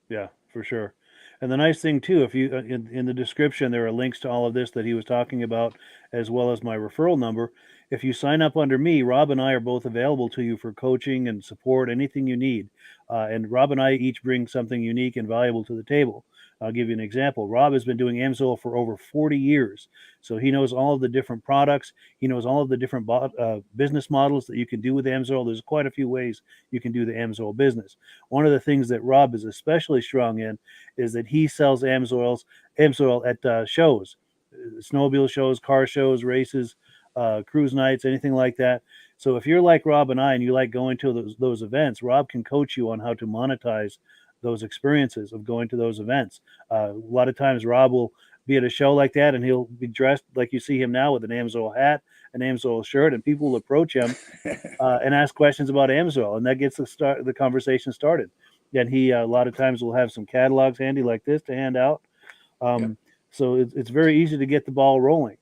Speaker 1: Yeah, for sure. And the nice thing too, if you in the description there are links to all of this that he was talking about, as well as my referral number. If you sign up under me, Rob and I are both available to you for coaching and support, anything you need. And Rob and I each bring something unique and valuable to the table. I'll give you an example. Rob has been doing Amsoil for over 40 years. So he knows all of the different products. He knows all of the different business models that you can do with Amsoil. There's quite a few ways you can do the Amsoil business. One of the things that Rob is especially strong in is that he sells Amsoil at shows, snowmobile shows, car shows, races, cruise nights, anything like that. So if you're like Rob and I and you like going to those events, Rob can coach you on how to monetize those experiences of going to those events. A lot of times Rob will be at a show like that and he'll be dressed like you see him now with an Amsoil hat, an Amsoil shirt, and people will approach him and ask questions about Amsoil, and that gets the conversation started. And he a lot of times will have some catalogs handy like this to hand out. So it's very easy to get the ball rolling.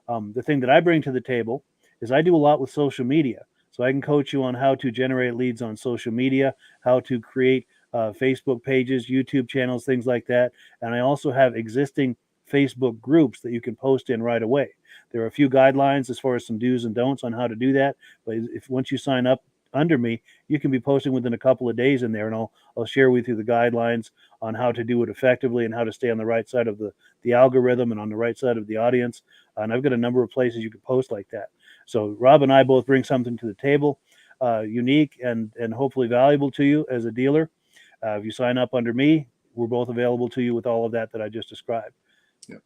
Speaker 1: The thing that I bring to the table is I do a lot with social media. So I can coach you on how to generate leads on social media, how to create Facebook pages, YouTube channels, things like that. And I also have existing Facebook groups that you can post in right away. There are a few guidelines as far as some do's and don'ts on how to do that. But if once you sign up under me, you can be posting within a couple of days in there, and I'll share with you the guidelines on how to do it effectively and how to stay on the right side of the algorithm and on the right side of the audience. And I've got a number of places you can post like that. So Rob and I both bring something to the table, unique and hopefully valuable to you as a dealer. If you sign up under me, we're both available to you with all of that I just described.
Speaker 3: Yep.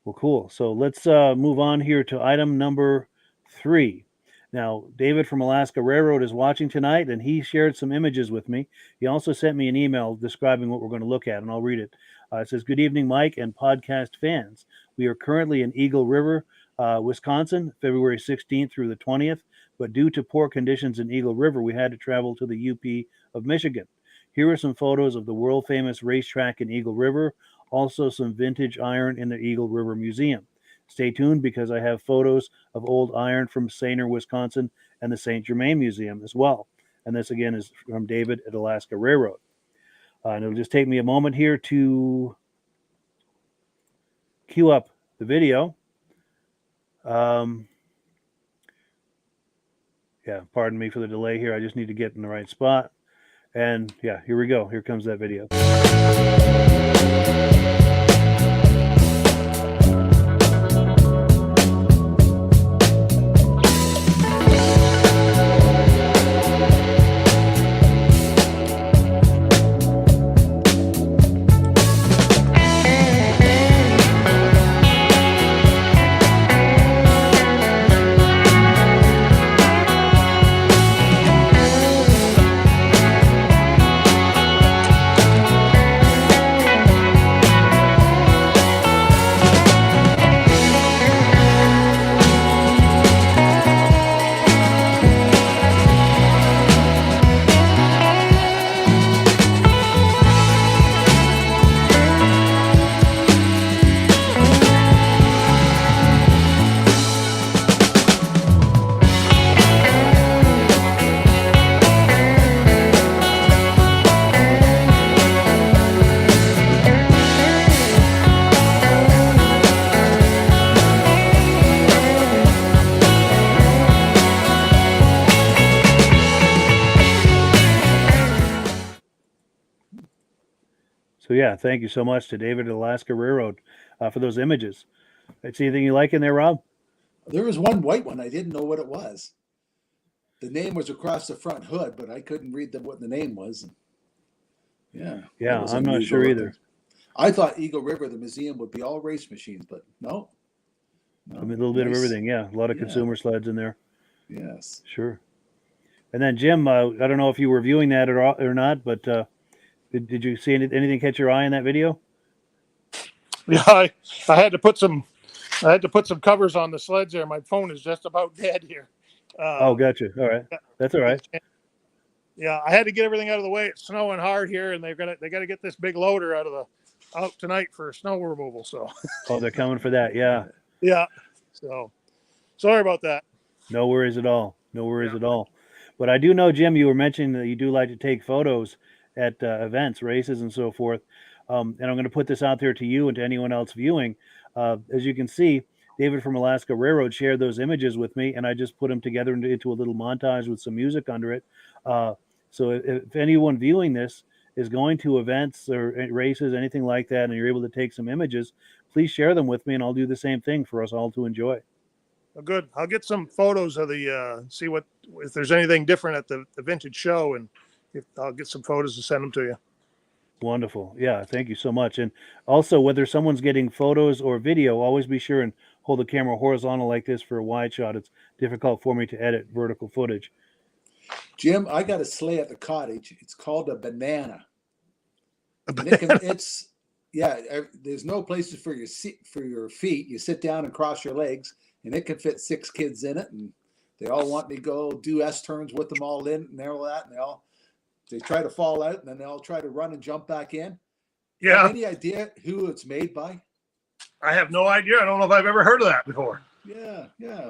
Speaker 1: Well, cool. So let's move on here to item number 3. Now, David from Alaska Railroad is watching tonight, and he shared some images with me. He also sent me an email describing what we're going to look at, and I'll read it. It says, "Good evening, Mike and podcast fans. We are currently in Eagle River, Wisconsin, February 16th through the 20th, but due to poor conditions in Eagle River, we had to travel to the UP of Michigan. Here are some photos of the world-famous racetrack in Eagle River, also some vintage iron in the Eagle River Museum. Stay tuned because I have photos of old iron from Sainer, Wisconsin, and the St. Germain Museum as well." And this, again, is from David at Alaska Railroad. And it'll just take me a moment here to queue up the video. Yeah, pardon me for the delay here. I just need to get in the right spot. And yeah, here we go. Here comes that video. So yeah, thank you so much to David at Alaska Railroad for those images. See anything you like in there, Rob?
Speaker 3: There was one white one. I didn't know what it was. The name was across the front hood, but I couldn't read what the name was. Yeah.
Speaker 1: Yeah, I'm not sure either.
Speaker 3: I thought Eagle River, the museum, would be all race machines, but no.
Speaker 1: I mean, a little bit of everything. Yeah, a lot of consumer sleds in there.
Speaker 3: Yes.
Speaker 1: Sure. And then Jim, I don't know if you were viewing that or not, but did you see anything catch your eye in that video?
Speaker 2: Yeah, I had to put some covers on the sleds there. My phone is just about dead here.
Speaker 1: Oh, gotcha. All right, that's all right.
Speaker 2: Yeah, I had to get everything out of the way. It's snowing hard here, and they got to get this big loader out tonight for snow removal. So.
Speaker 1: Oh, they're coming for that. Yeah.
Speaker 2: Yeah. So, sorry about that.
Speaker 1: No worries at all. No worries at all. But I do know, Jim, you were mentioning that you do like to take photos at events, races, and so forth. And I'm going to put this out there to you and to anyone else viewing. As you can see, David from Alaska Railroad shared those images with me, and I just put them together into a little montage with some music under it. So if anyone viewing this is going to events or races, anything like that, and you're able to take some images, please share them with me, and I'll do the same thing for us all to enjoy.
Speaker 2: Well, good. I'll get some photos of see if there's anything different at the Vintage Show, and I'll get some photos and send them to you.
Speaker 1: Wonderful. Yeah, thank you so much. And also, whether someone's getting photos or video, always be sure and hold the camera horizontal like this for a wide shot. It's difficult for me to edit vertical footage.
Speaker 3: Jim, I got a sleigh at the cottage. It's called a banana. There's no places for your feet. You sit down and cross your legs, and it can fit 6 kids in it, and they all want me to go do S-turns with them all in and all that, and they try to fall out, and then they all try to run and jump back in.
Speaker 2: Yeah.
Speaker 3: Any idea who it's made by?
Speaker 2: I have no idea. I don't know if I've ever heard of that before.
Speaker 3: Yeah.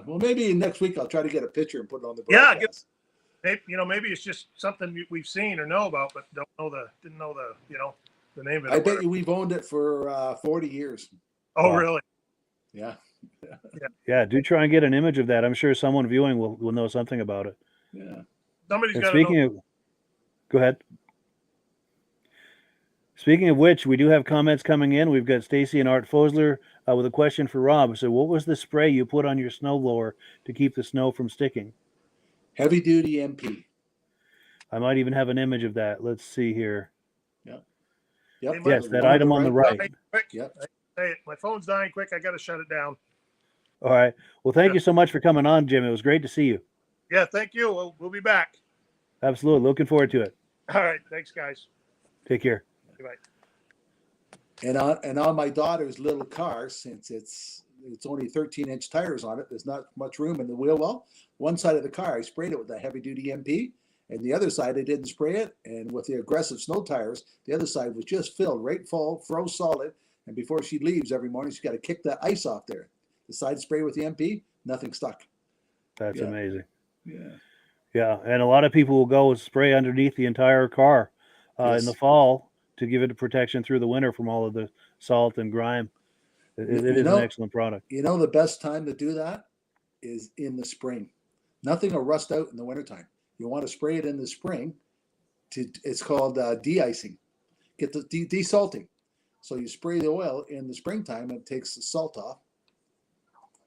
Speaker 3: Well, maybe next week I'll try to get a picture and put it on the
Speaker 2: Yeah,
Speaker 3: broadcast.
Speaker 2: maybe it's just something we've seen or know about, but didn't know the name of it.
Speaker 3: I bet you we've owned it for 40 years.
Speaker 2: Oh,
Speaker 1: Wow.
Speaker 2: really?
Speaker 3: Yeah.
Speaker 1: Yeah, do try and get an image of that. I'm sure someone viewing will know something about it.
Speaker 3: Yeah.
Speaker 2: Somebody's
Speaker 1: And
Speaker 2: got to know.
Speaker 1: go ahead. Speaking of which, we do have comments coming in. We've got Stacy and Art Fosler with a question for Rob. So, what was the spray you put on your snowblower to keep the snow from sticking?
Speaker 3: Heavy duty MP.
Speaker 1: I might even have an image of that. Let's see here.
Speaker 3: Yep.
Speaker 1: Yes, that item on the right.
Speaker 2: Quick.
Speaker 3: Yep.
Speaker 2: Hey, my phone's dying quick. I got to shut it down.
Speaker 1: All right. Well, thank you so much for coming on, Jim. It was great to see you.
Speaker 2: Yeah, thank you. We'll be back.
Speaker 1: Absolutely. Looking forward to it.
Speaker 2: All right. Thanks, guys.
Speaker 1: Take care.
Speaker 2: Bye.
Speaker 3: And on my daughter's little car, since it's only 13-inch tires on it, there's not much room in the wheel well. One side of the car, I sprayed it with a heavy-duty MP, and the other side, I didn't spray it. And with the aggressive snow tires, the other side was just filled right full, froze solid. And before she leaves every morning, she's got to kick that ice off there. The side spray with the MP, nothing stuck.
Speaker 1: That's
Speaker 3: Yeah.
Speaker 1: amazing.
Speaker 3: Yeah.
Speaker 1: Yeah, and a lot of people will go and spray underneath the entire car in the fall to give it protection through the winter from all of the salt and grime. It is an excellent product.
Speaker 3: You know, the best time to do that is in the spring. Nothing will rust out in the wintertime. You want to spray it in the spring. It's called de-icing. Get the desalting. So you spray the oil in the springtime and it takes the salt off.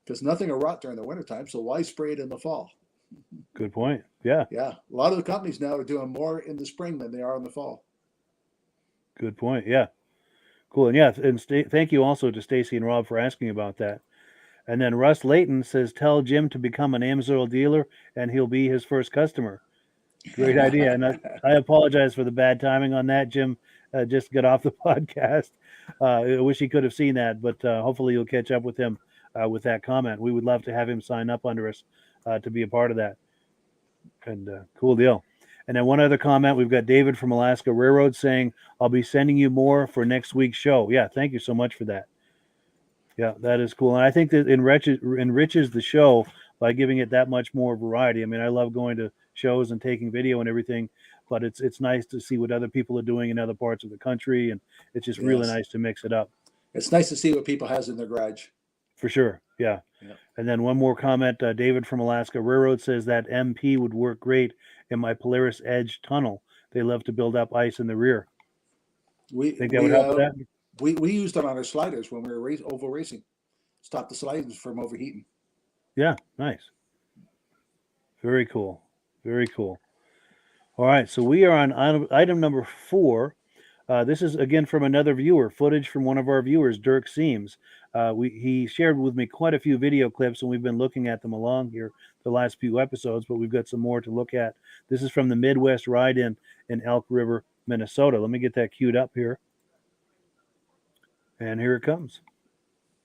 Speaker 3: Because nothing will rot during the wintertime, so why spray it in the fall?
Speaker 1: Good point. Yeah.
Speaker 3: Yeah. A lot of the companies now are doing more in the spring than they are in the fall.
Speaker 1: Good point. Yeah. Cool. And yeah, and thank you also to Stacy and Rob for asking about that. And then Russ Leighton says, tell Jim to become an Amsoil dealer and he'll be his first customer. Great idea. And I apologize for the bad timing on that. Jim just got off the podcast. I wish he could have seen that, but hopefully you'll catch up with him with that comment. We would love to have him sign up under us to be a part of that. And cool deal. And then one other comment, we've got David from Alaska Railroad saying, I'll be sending you more for next week's show. Yeah, thank you so much for that. Yeah, that is cool. And I think that enriches the show by giving it that much more variety. I mean, I love going to shows and taking video and everything, but it's nice to see what other people are doing in other parts of the country. And it's just really nice to mix it up.
Speaker 3: It's nice to see what people has in their garage.
Speaker 1: For sure. Yeah. And then one more comment, David from Alaska Railroad says that MP would work great in my Polaris Edge tunnel. They love to build up ice in the rear. Think that would help with that?
Speaker 3: We used it on our sliders when we were oval racing. Stop the sliders from overheating.
Speaker 1: Yeah, nice. Very cool. Very cool. All right, so we are on item number 4. This is, again, from another viewer, footage from one of our viewers, Dirk Seams. He shared with me quite a few video clips, and we've been looking at them along here the last few episodes, but we've got some more to look at. This is from the Midwest Ride-In in Elk River, Minnesota. Let me get that queued up here. And here it comes.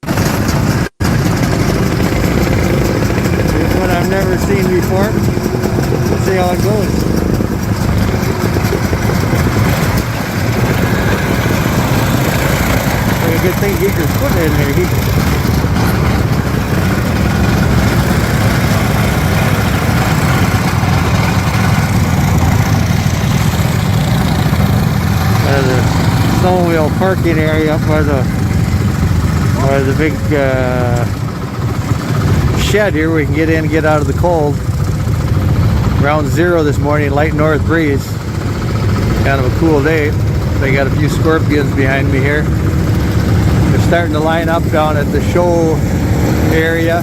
Speaker 4: This one I've never seen before. Let's see how it goes. A good thing to get your foot in there. The snowmobile parking area up by the big shed here. We can get in and get out of the cold. Around 0 this morning, light north breeze. Kind of a cool day. They got a few scorpions behind me here. They're starting to line up down at the show area,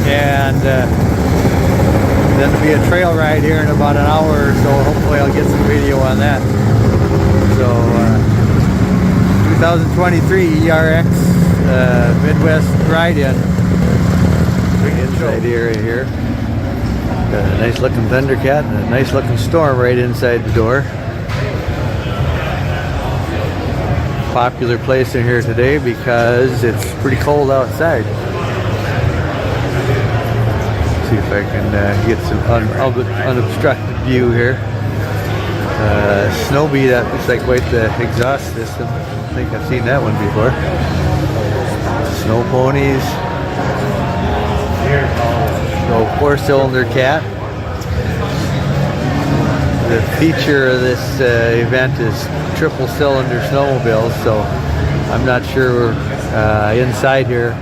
Speaker 4: and then there'll be a trail ride here in about an hour or so. Hopefully I'll get some video on that. So 2023 ERX Midwest Ride-In. Inside area here. Got a nice looking Thundercat and a nice looking Storm right inside the door. Popular place in here today because it's pretty cold outside. See if I can get some unobstructed view here. Snowbee, that looks like quite the exhaust system. I think I've seen that one before. Snow ponies. So 4-cylinder cat. The feature of this event is triple cylinder snowmobiles, so I'm not sure inside here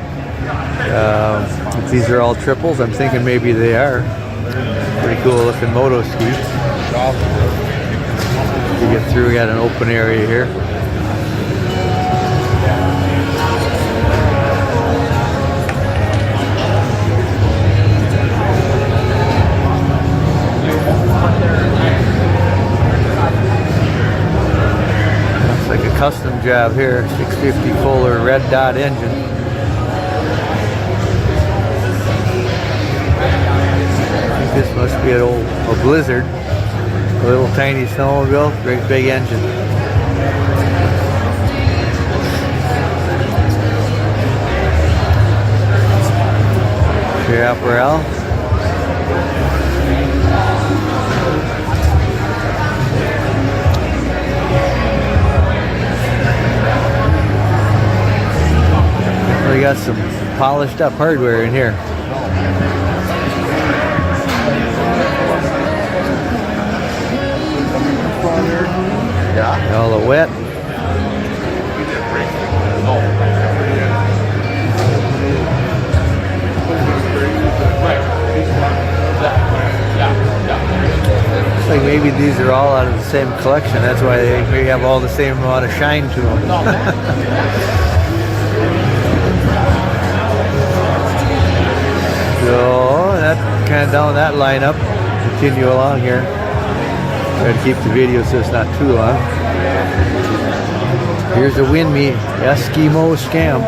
Speaker 4: if these are all triples. I'm thinking maybe they are. Pretty cool looking moto ski. To get through, we got an open area here. Looks like a custom job here, 650 Kohler red dot engine. This must be a Blizzard. A little tiny snowmobile, great big engine. Chaparral. We got some polished up hardware in here. All the wet. Looks like maybe these are all out of the same collection. That's why they maybe have all the same amount of shine to them. So that kind of down that lineup. Continue along here. Try to keep the video so it's not too long. Here's a Win Me Eskimo Scam.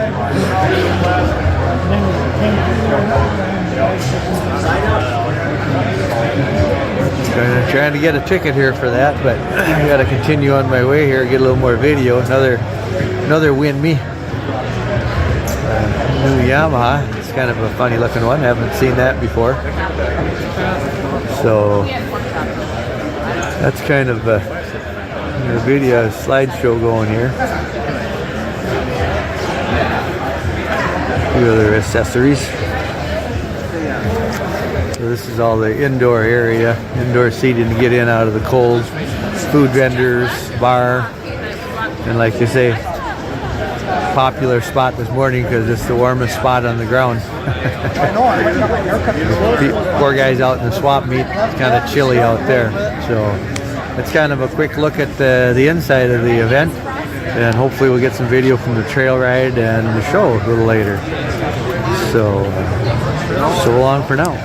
Speaker 4: Trying to get a ticket here for that, but I got to continue on my way here, get a little more video. Another Win Me. New Yamaha. It's kind of a funny looking one. I haven't seen that before. So that's kind of a video slideshow going here. A few other accessories. So this is all the indoor area, indoor seating to get in out of the cold. Food vendors, bar, and like you say, popular spot this morning because it's the warmest spot on the ground. Poor guys out in the swap meet, it's kind of chilly out there. So it's kind of a quick look at the inside of the event, and hopefully we'll get some video from the trail ride and the show a little later. So long for now.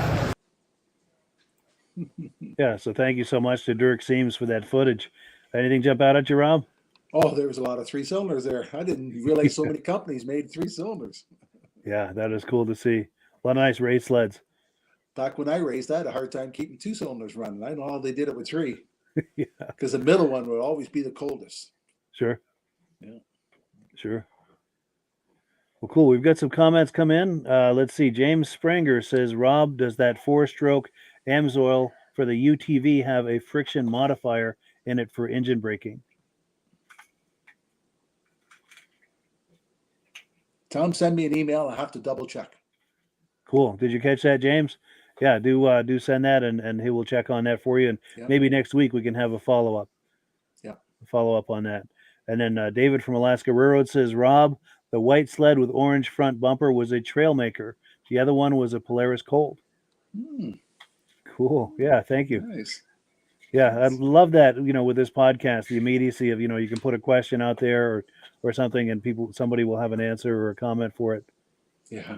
Speaker 1: Yeah, so thank you so much to Dirk Seams for that footage. Anything jump out at you, Rob?
Speaker 3: Oh, there was a lot of 3 cylinders there. I didn't realize so many companies made 3 cylinders.
Speaker 1: Yeah, that is cool to see. A lot of nice race sleds.
Speaker 3: Back when I raced, I had a hard time keeping 2 cylinders running. I know how they did it with 3.
Speaker 1: Yeah.
Speaker 3: Because the middle one would always be the coldest.
Speaker 1: Sure.
Speaker 3: Yeah.
Speaker 1: Sure. Well, cool. We've got some comments come in. Let's see. James Springer says, Rob, does that 4-stroke Amsoil for the UTV have a friction modifier in it for engine braking?
Speaker 3: Tell him send me an email. I have to double check.
Speaker 1: Cool. Did you catch that, James? Yeah, do send that, and he will check on that for you. And maybe next week we can have a follow-up.
Speaker 3: Yeah.
Speaker 1: Follow up on that. And then David from Alaska Railroad says, Rob, the white sled with orange front bumper was a Trailmaker. The other one was a Polaris Colt. Cool. Yeah, thank you.
Speaker 3: Nice.
Speaker 1: Yeah, I love that, with this podcast, the immediacy of, you can put a question out there or something and somebody will have an answer or a comment for it.
Speaker 3: Yeah.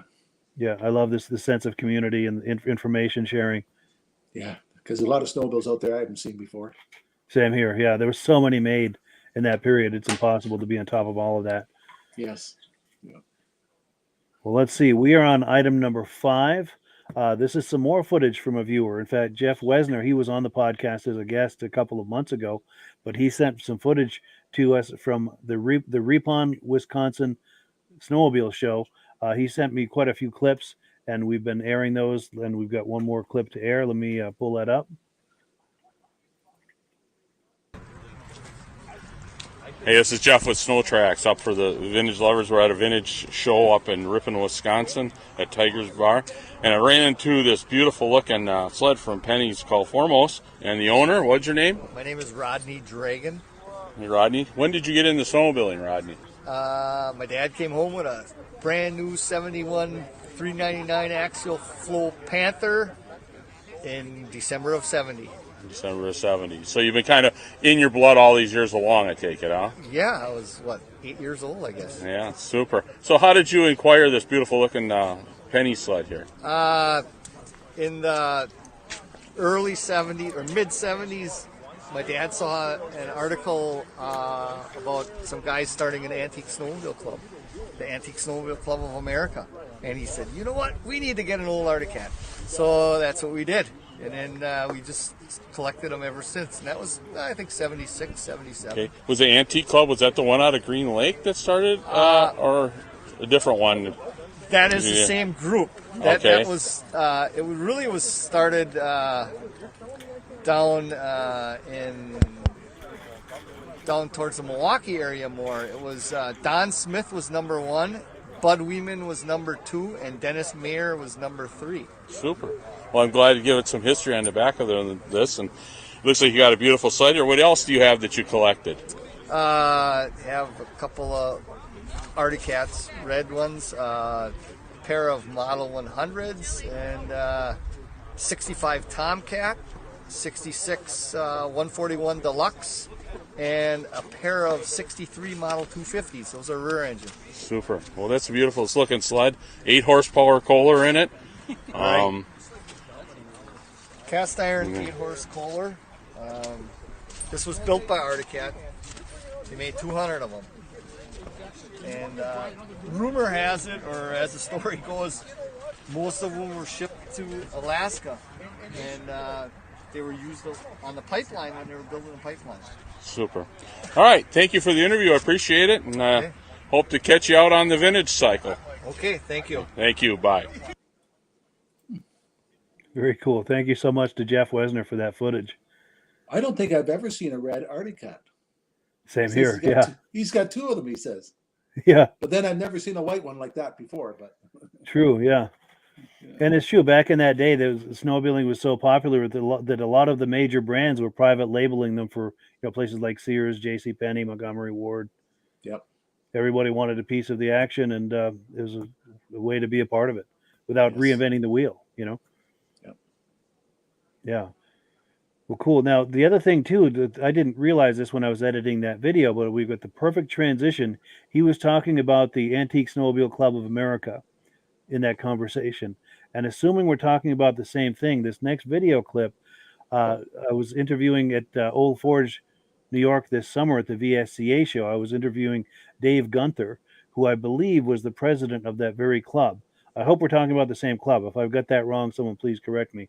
Speaker 1: Yeah, I love the sense of community and information sharing.
Speaker 3: Yeah, because a lot of snowmobiles out there I haven't seen before.
Speaker 1: Same here. Yeah, there were so many made in that period. It's impossible to be on top of all of that.
Speaker 3: Yes. Yeah.
Speaker 1: Well, let's see. We are on item number 5. This is some more footage from a viewer. In fact, Jeff Wesner, he was on the podcast as a guest a couple of months ago, but he sent some footage to us from the Ripon, Wisconsin Snowmobile Show. He sent me quite a few clips, and we've been airing those, and we've got one more clip to air. Let me pull that up.
Speaker 5: Hey, this is Jeff with Snow Tracks up for the Vintage Lovers. We're at a vintage show up in Ripon, Wisconsin at Tiger's Bar. And I ran into this beautiful looking sled from Penny's called Foremost. And the owner, what's your name?
Speaker 6: My name is Rodney Dragon.
Speaker 5: Hey, Rodney. When did you get into snowmobiling, Rodney?
Speaker 6: My dad came home with a brand new 71 399 axial flow Panther in December of 70.
Speaker 5: December of 70. So you've been kind of in your blood all these years along, I take it, huh?
Speaker 6: Yeah, I was, 8 years old, I guess.
Speaker 5: Yeah, super. So how did you acquire this beautiful looking Penny sled here?
Speaker 6: In the early 70s or mid 70s, my dad saw an article about some guys starting an antique snowmobile club, the Antique Snowmobile Club of America. And he said, you know what, we need to get an old Arctic cat. So that's what we did. And then we just collected them ever since. And that was, I think, 76, 77.
Speaker 5: Okay. Was the Antique Club, was that the one out of Green Lake that started? Or a different one?
Speaker 6: That is the same group. That
Speaker 5: Okay.
Speaker 6: was, it really was started down towards the Milwaukee area more. It was Don Smith was number 1, Bud Weeman was number 2, and Dennis Mayer was number 3.
Speaker 5: Super. Well, I'm glad to give it some history on the back of this. And it looks like you got a beautiful sled here. What else do you have that you collected?
Speaker 6: Have a couple of Arctic Cats, red ones, pair of Model 100s, and 65 Tomcat, 66 141 Deluxe, and a pair of 63 Model 250s. Those are rear engine.
Speaker 5: Super. Well, that's a beautiful looking sled. 8 horsepower Kohler in it.
Speaker 6: Right. Cast iron 8-horse Kohler. This was built by Arctic Cat. They made 200 of them. And rumor has it, or as the story goes, most of them were shipped to Alaska. And they were used on the pipeline when they were building the pipeline.
Speaker 5: Super. All right. Thank you for the interview. I appreciate it. And hope to catch you out on the vintage cycle.
Speaker 6: Okay, thank you.
Speaker 5: Thank you. Bye.
Speaker 1: Very cool. Thank you so much to Jeff Wesner for that footage.
Speaker 3: I don't think I've ever seen a red Arctic cat.
Speaker 1: Same here.
Speaker 3: He's got 2 of them, he says.
Speaker 1: Yeah.
Speaker 3: But then I've never seen a white one like that before. But
Speaker 1: True. Yeah. And it's true. Back in that day, snowmobiling was so popular that a lot of the major brands were private labeling them for places like Sears, J.C. Penney, Montgomery Ward.
Speaker 3: Yep.
Speaker 1: Everybody wanted a piece of the action, and it was a way to be a part of it without reinventing the wheel. Yep. Yeah. Well, cool. Now, the other thing, too, I didn't realize this when I was editing that video, but we've got the perfect transition. He was talking about the Antique Snowmobile Club of America in that conversation. And assuming we're talking about the same thing, this next video clip, I was interviewing at Old Forge, New York this summer at the VSCA Show. I was interviewing Dave Guenther, who I believe was the president of that very club. I hope we're talking about the same club. If I've got that wrong, someone please correct me.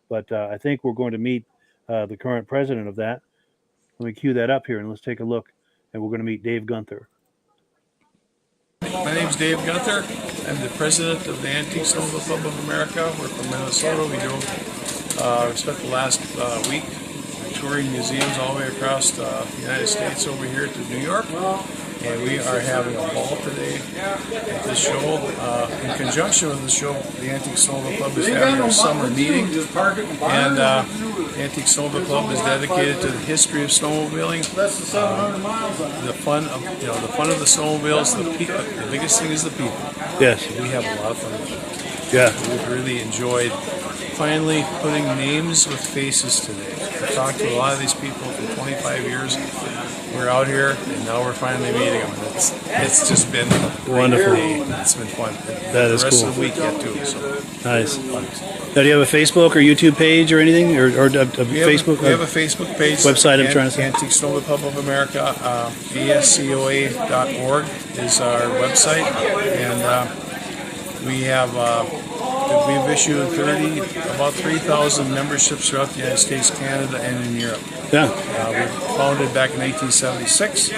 Speaker 1: But I think we're going to meet the current president of that. Let me cue that up here and let's take a look. And we're going to meet Dave Guenther.
Speaker 7: My name's Dave Guenther. I'm the president of the Antique Snowmobile Club of America. We're from Minnesota. We spent the last week touring museums all the way across the United States over here to New York. And we are having a ball today at this show. In conjunction with the show, the Antique Snowmobile Club is having a summer meeting. And the Antique Snowmobile Club is dedicated to the history of snowmobiling. The fun of the snowmobiles. The biggest thing is the people.
Speaker 1: Yes.
Speaker 7: We have a lot of fun.
Speaker 1: Yeah.
Speaker 7: We've really enjoyed finally putting names with faces today. I've talked to a lot of these people for 25 years. We're out here, and now we're finally meeting them. It's just been a
Speaker 1: wonderful
Speaker 7: day. It's been fun.
Speaker 1: That is
Speaker 7: the rest
Speaker 1: cool.
Speaker 7: of the week yet too. So.
Speaker 1: Nice. Now, do you have a Facebook or YouTube page or anything, or Facebook?
Speaker 7: We have a Facebook page.
Speaker 1: Website. I'm trying to say.
Speaker 7: Antique Snowmobile Club of America. ESCOA.org is our website, and we have. We've issued about 3,000 memberships throughout the United States, Canada, and in Europe.
Speaker 1: Yeah.
Speaker 7: We were founded back in 1876.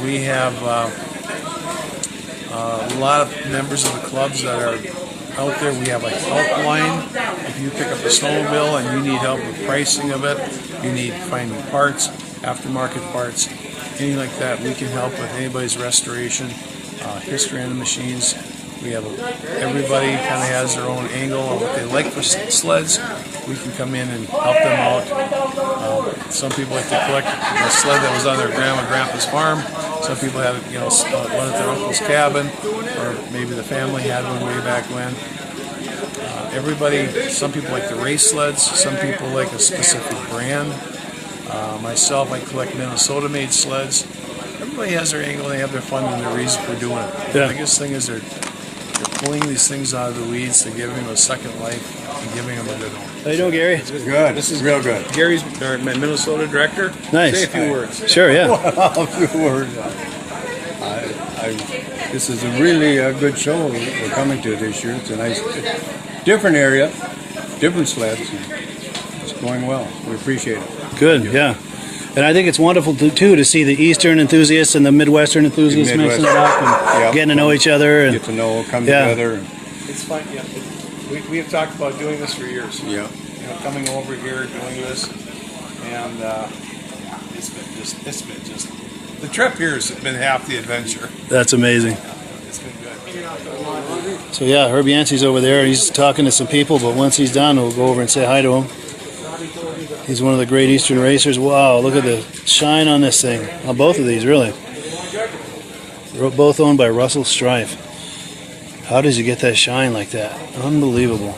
Speaker 7: We have a lot of members of the clubs that are out there. We have a helpline. If you pick up a snowmobile and you need help with pricing of it, you need finding parts, aftermarket parts, anything like that, we can help with anybody's restoration, history on the machines. We have everybody kind of has their own angle on what they like for sleds. We can come in and help them out. Some people like to collect a sled that was on their grandma and grandpa's farm. Some people have, one at their uncle's cabin, or maybe the family had one way back when. Some people like the race sleds. Some people like a specific brand. Myself, I collect Minnesota-made sleds. Everybody has their angle, they have their fun and their reason for doing it.
Speaker 1: Yeah.
Speaker 7: The biggest thing is they're pulling these things out of the weeds, they're giving them a second life, and giving them a good home.
Speaker 1: How you doing, Gary?
Speaker 8: Good. This is real good.
Speaker 7: Gary's our Minnesota director.
Speaker 1: Nice.
Speaker 7: Say a few words.
Speaker 1: Sure, yeah.
Speaker 8: A few words. This is a really good show we're coming to this year. It's a nice, different area, different sleds. It's going well. We appreciate it.
Speaker 1: Good, yeah. And I think it's wonderful to see the Eastern enthusiasts and the Midwestern enthusiasts mixing it up and getting to know each other and
Speaker 8: Get to know, come together.
Speaker 7: It's fun, yeah. We have talked about doing this for years.
Speaker 8: Yeah.
Speaker 7: Coming over here, doing this, and it's been just the trip here has been half the adventure.
Speaker 1: that's amazing.
Speaker 7: It's been good.
Speaker 1: So yeah, Herb Yancey's over there. He's talking to some people, but once he's done, we'll go over and say hi to him. He's one of the great Eastern racers. Wow, look at the shine on this thing. On both of these, really. They're both owned by Russell Strife. How does he get that shine like that? Unbelievable.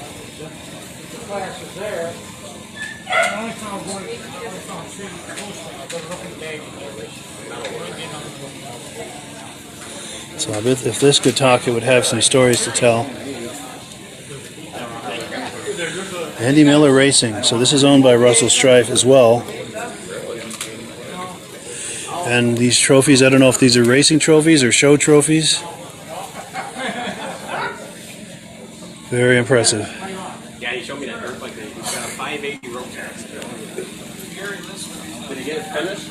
Speaker 1: So I bet if this could talk, it would have some stories to tell. Andy Miller Racing. So this is owned by Russell Strife as well. And these trophies, I don't know if these are racing trophies or show trophies. Very impressive.
Speaker 9: Yeah, he showed me that dirt bike. He's got a 580 rope track. Did he get it finished?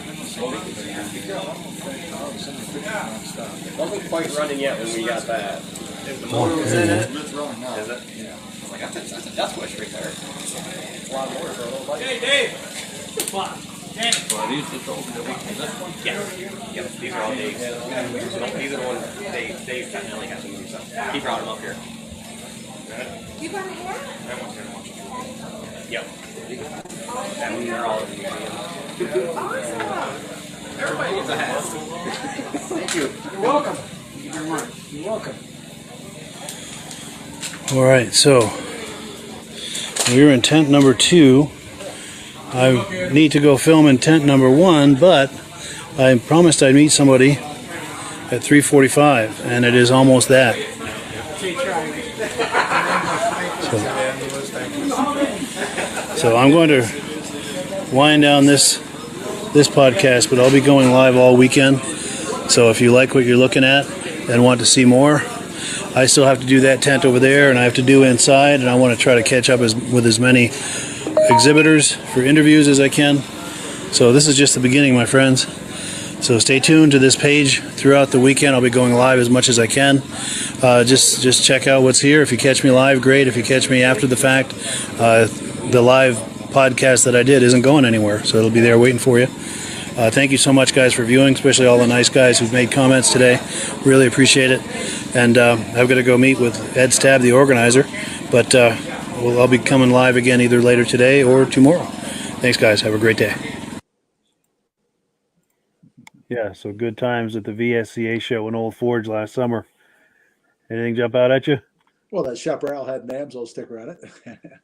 Speaker 9: Wasn't quite running yet when we got that. The motor was in it. It's rolling now. Is it? Yeah. I was like, that's a death wish right there. It's a lot of motor for a little bike. Hey, Dave! Come on. So are these the trophies that we can this one? Yeah. Yep, these are all Dave's. These are the ones Dave definitely has to move stuff. He brought them up here.
Speaker 10: You got a hat?
Speaker 9: That one's here. Yep. That one, they're all in the museum.
Speaker 10: Awesome.
Speaker 9: Everybody gets a hat. Thank you.
Speaker 10: You're welcome. Thank you very much. You're welcome.
Speaker 1: All right, so we're in tent number 2. I need to go film in tent number 1, but I promised I'd meet somebody at 3:45, and it is almost that. So I'm going to wind down this podcast, but I'll be going live all weekend. So if you like what you're looking at and want to see more, I still have to do that tent over there, and I have to do inside, and I want to try to catch up with as many exhibitors for interviews as I can. So this is just the beginning, my friends. So stay tuned to this page throughout the weekend. I'll be going live as much as I can. Just check out what's here. If you catch me live, great. If you catch me after the fact, the live podcast that I did isn't going anywhere, so it'll be there waiting for you. Thank you so much, guys, for viewing, especially all the nice guys who've made comments today. Really appreciate it. And I've got to go meet with Ed Stab, the organizer, but I'll be coming live again either later today or tomorrow. Thanks, guys. Have a great day. Yeah, so good times at the VSCA Show in Old Forge last summer. Anything jump out at you?
Speaker 3: Well, that Chaparral had an Amsoil sticker on it.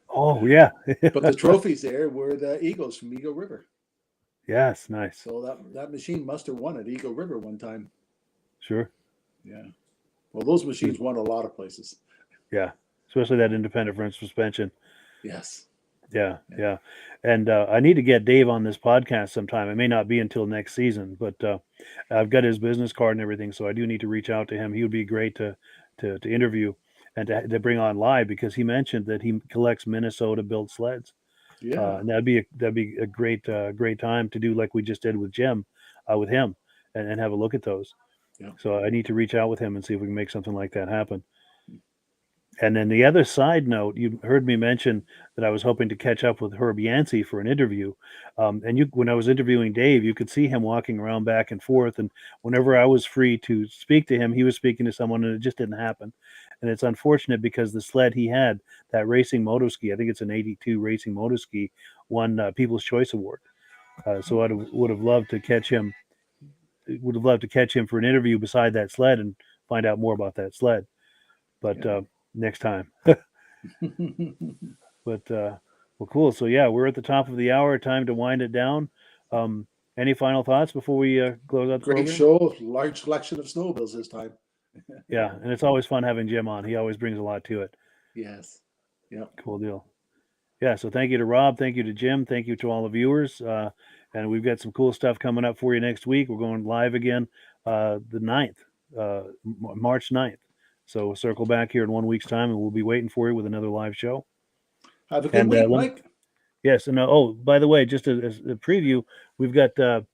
Speaker 1: Oh, yeah.
Speaker 3: But the trophies there were the Eagles from Eagle River.
Speaker 1: Yes, nice.
Speaker 3: So that machine must have won at Eagle River one time.
Speaker 1: Sure.
Speaker 3: Yeah. Well, those machines won a lot of places.
Speaker 1: Yeah, especially that independent front suspension.
Speaker 3: Yes.
Speaker 1: Yeah. And I need to get Dave on this podcast sometime. It may not be until next season, but I've got his business card and everything, so I do need to reach out to him. He would be great to interview and to bring on live, because he mentioned that he collects Minnesota-built sleds.
Speaker 3: Yeah.
Speaker 1: And that'd be a great time to do like we just did with Jim, with him, and have a look at those.
Speaker 3: Yeah.
Speaker 1: So I need to reach out with him and see if we can make something like that happen. And then the other side note, you heard me mention that I was hoping to catch up with Herb Yancey for an interview. And when I was interviewing Dave, you could see him walking around back and forth. And whenever I was free to speak to him, he was speaking to someone, and it just didn't happen. And it's unfortunate because the sled he had, that racing moto ski, I think it's an 82 racing moto ski, won People's Choice Award. So I would have loved to catch him. Would have loved to catch him for an interview beside that sled and find out more about that sled. But next time. But well, cool. So yeah, we're at the top of the hour. Time to wind it down. Any final thoughts before we close out the
Speaker 3: Great
Speaker 1: program?
Speaker 3: show, large selection of snowmobiles this time.
Speaker 1: Yeah, and it's always fun having Jim on. He always brings a lot to it.
Speaker 3: Yes. Yeah.
Speaker 1: Cool deal. Yeah, so thank you to Rob, thank you to Jim, thank you to all the viewers, and we've got some cool stuff coming up for you next week. We're going live again the 9th, March 9th. So circle back here in 1 week's time, and we'll be waiting for you with another live show.
Speaker 3: Have a good week, Mike.
Speaker 1: Yes, and oh, by the way, just as a preview, we've got the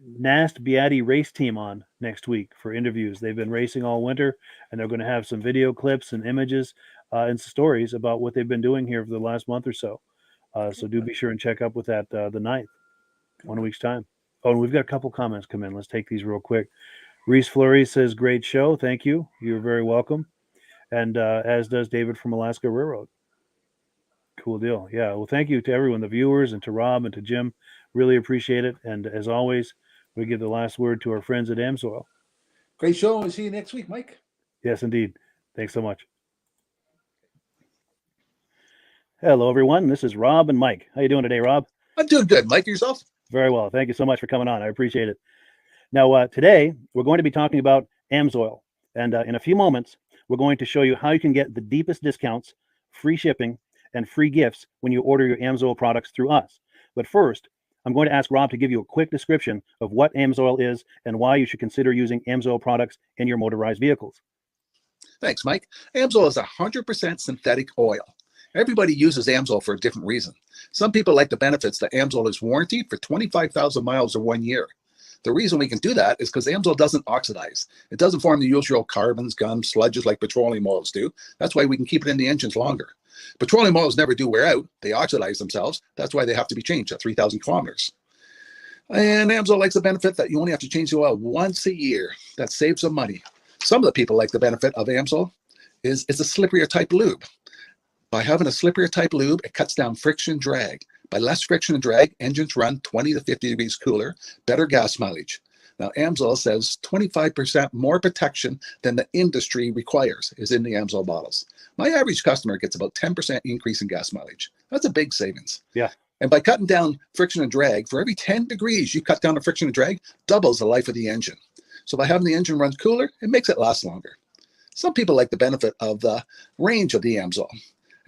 Speaker 1: Nast Beatty race team on next week for interviews. They've been racing all winter, and they're going to have some video clips and images and stories about what they've been doing here for the last month or so. So do be sure and check up with that the 9th, 1 week's time. Oh, and we've got a couple comments come in. Let's take these real quick. Reese Fleury says, great show. Thank you. You're very welcome. And as does David from Alaska Railroad. Cool deal. Yeah. Well, thank you to everyone, the viewers, and to Rob and to Jim. Really appreciate it. And as always, we give the last word to our friends at Amsoil.
Speaker 3: Great show. We'll see you next week, Mike.
Speaker 1: Yes, indeed. Thanks so much. Hello, everyone. This is Rob and Mike. How you doing today, Rob?
Speaker 11: I'm doing good. Mike, yourself?
Speaker 1: Very well. Thank you so much for coming on. I appreciate it. Now, today, we're going to be talking about Amsoil. And in a few moments, we're going to show you how you can get the deepest discounts, free shipping, and free gifts when you order your Amsoil products through us. But first, I'm going to ask Rob to give you a quick description of what Amsoil is and why you should consider using Amsoil products in your motorized vehicles.
Speaker 11: Thanks, Mike. Amsoil is 100% synthetic oil. Everybody uses Amsoil for a different reason. Some people like the benefits that Amsoil is warranted for 25,000 miles or 1 year. The reason we can do that is because Amsoil doesn't oxidize. It doesn't form the usual carbons, gums, sludges like petroleum oils do. That's why we can keep it in the engines longer. Petroleum oils never do wear out. They oxidize themselves. That's why they have to be changed at 3,000 kilometers. And Amsoil likes the benefit that you only have to change the oil once a year. That saves them money. Some of the people like the benefit of Amsoil is it's a slipperier type lube. By having a slipperier type lube, it cuts down friction drag. By less friction and drag, engines run 20 to 50 degrees cooler, better gas mileage. Now, Amsoil says 25% more protection than the industry requires is in the Amsoil bottles. My average customer gets about 10% increase in gas mileage. That's a big savings.
Speaker 1: Yeah.
Speaker 11: And by cutting down friction and drag, for every 10 degrees you cut down the friction and drag, doubles the life of the engine. So by having the engine run cooler, it makes it last longer. Some people like the benefit of the range of the Amsoil.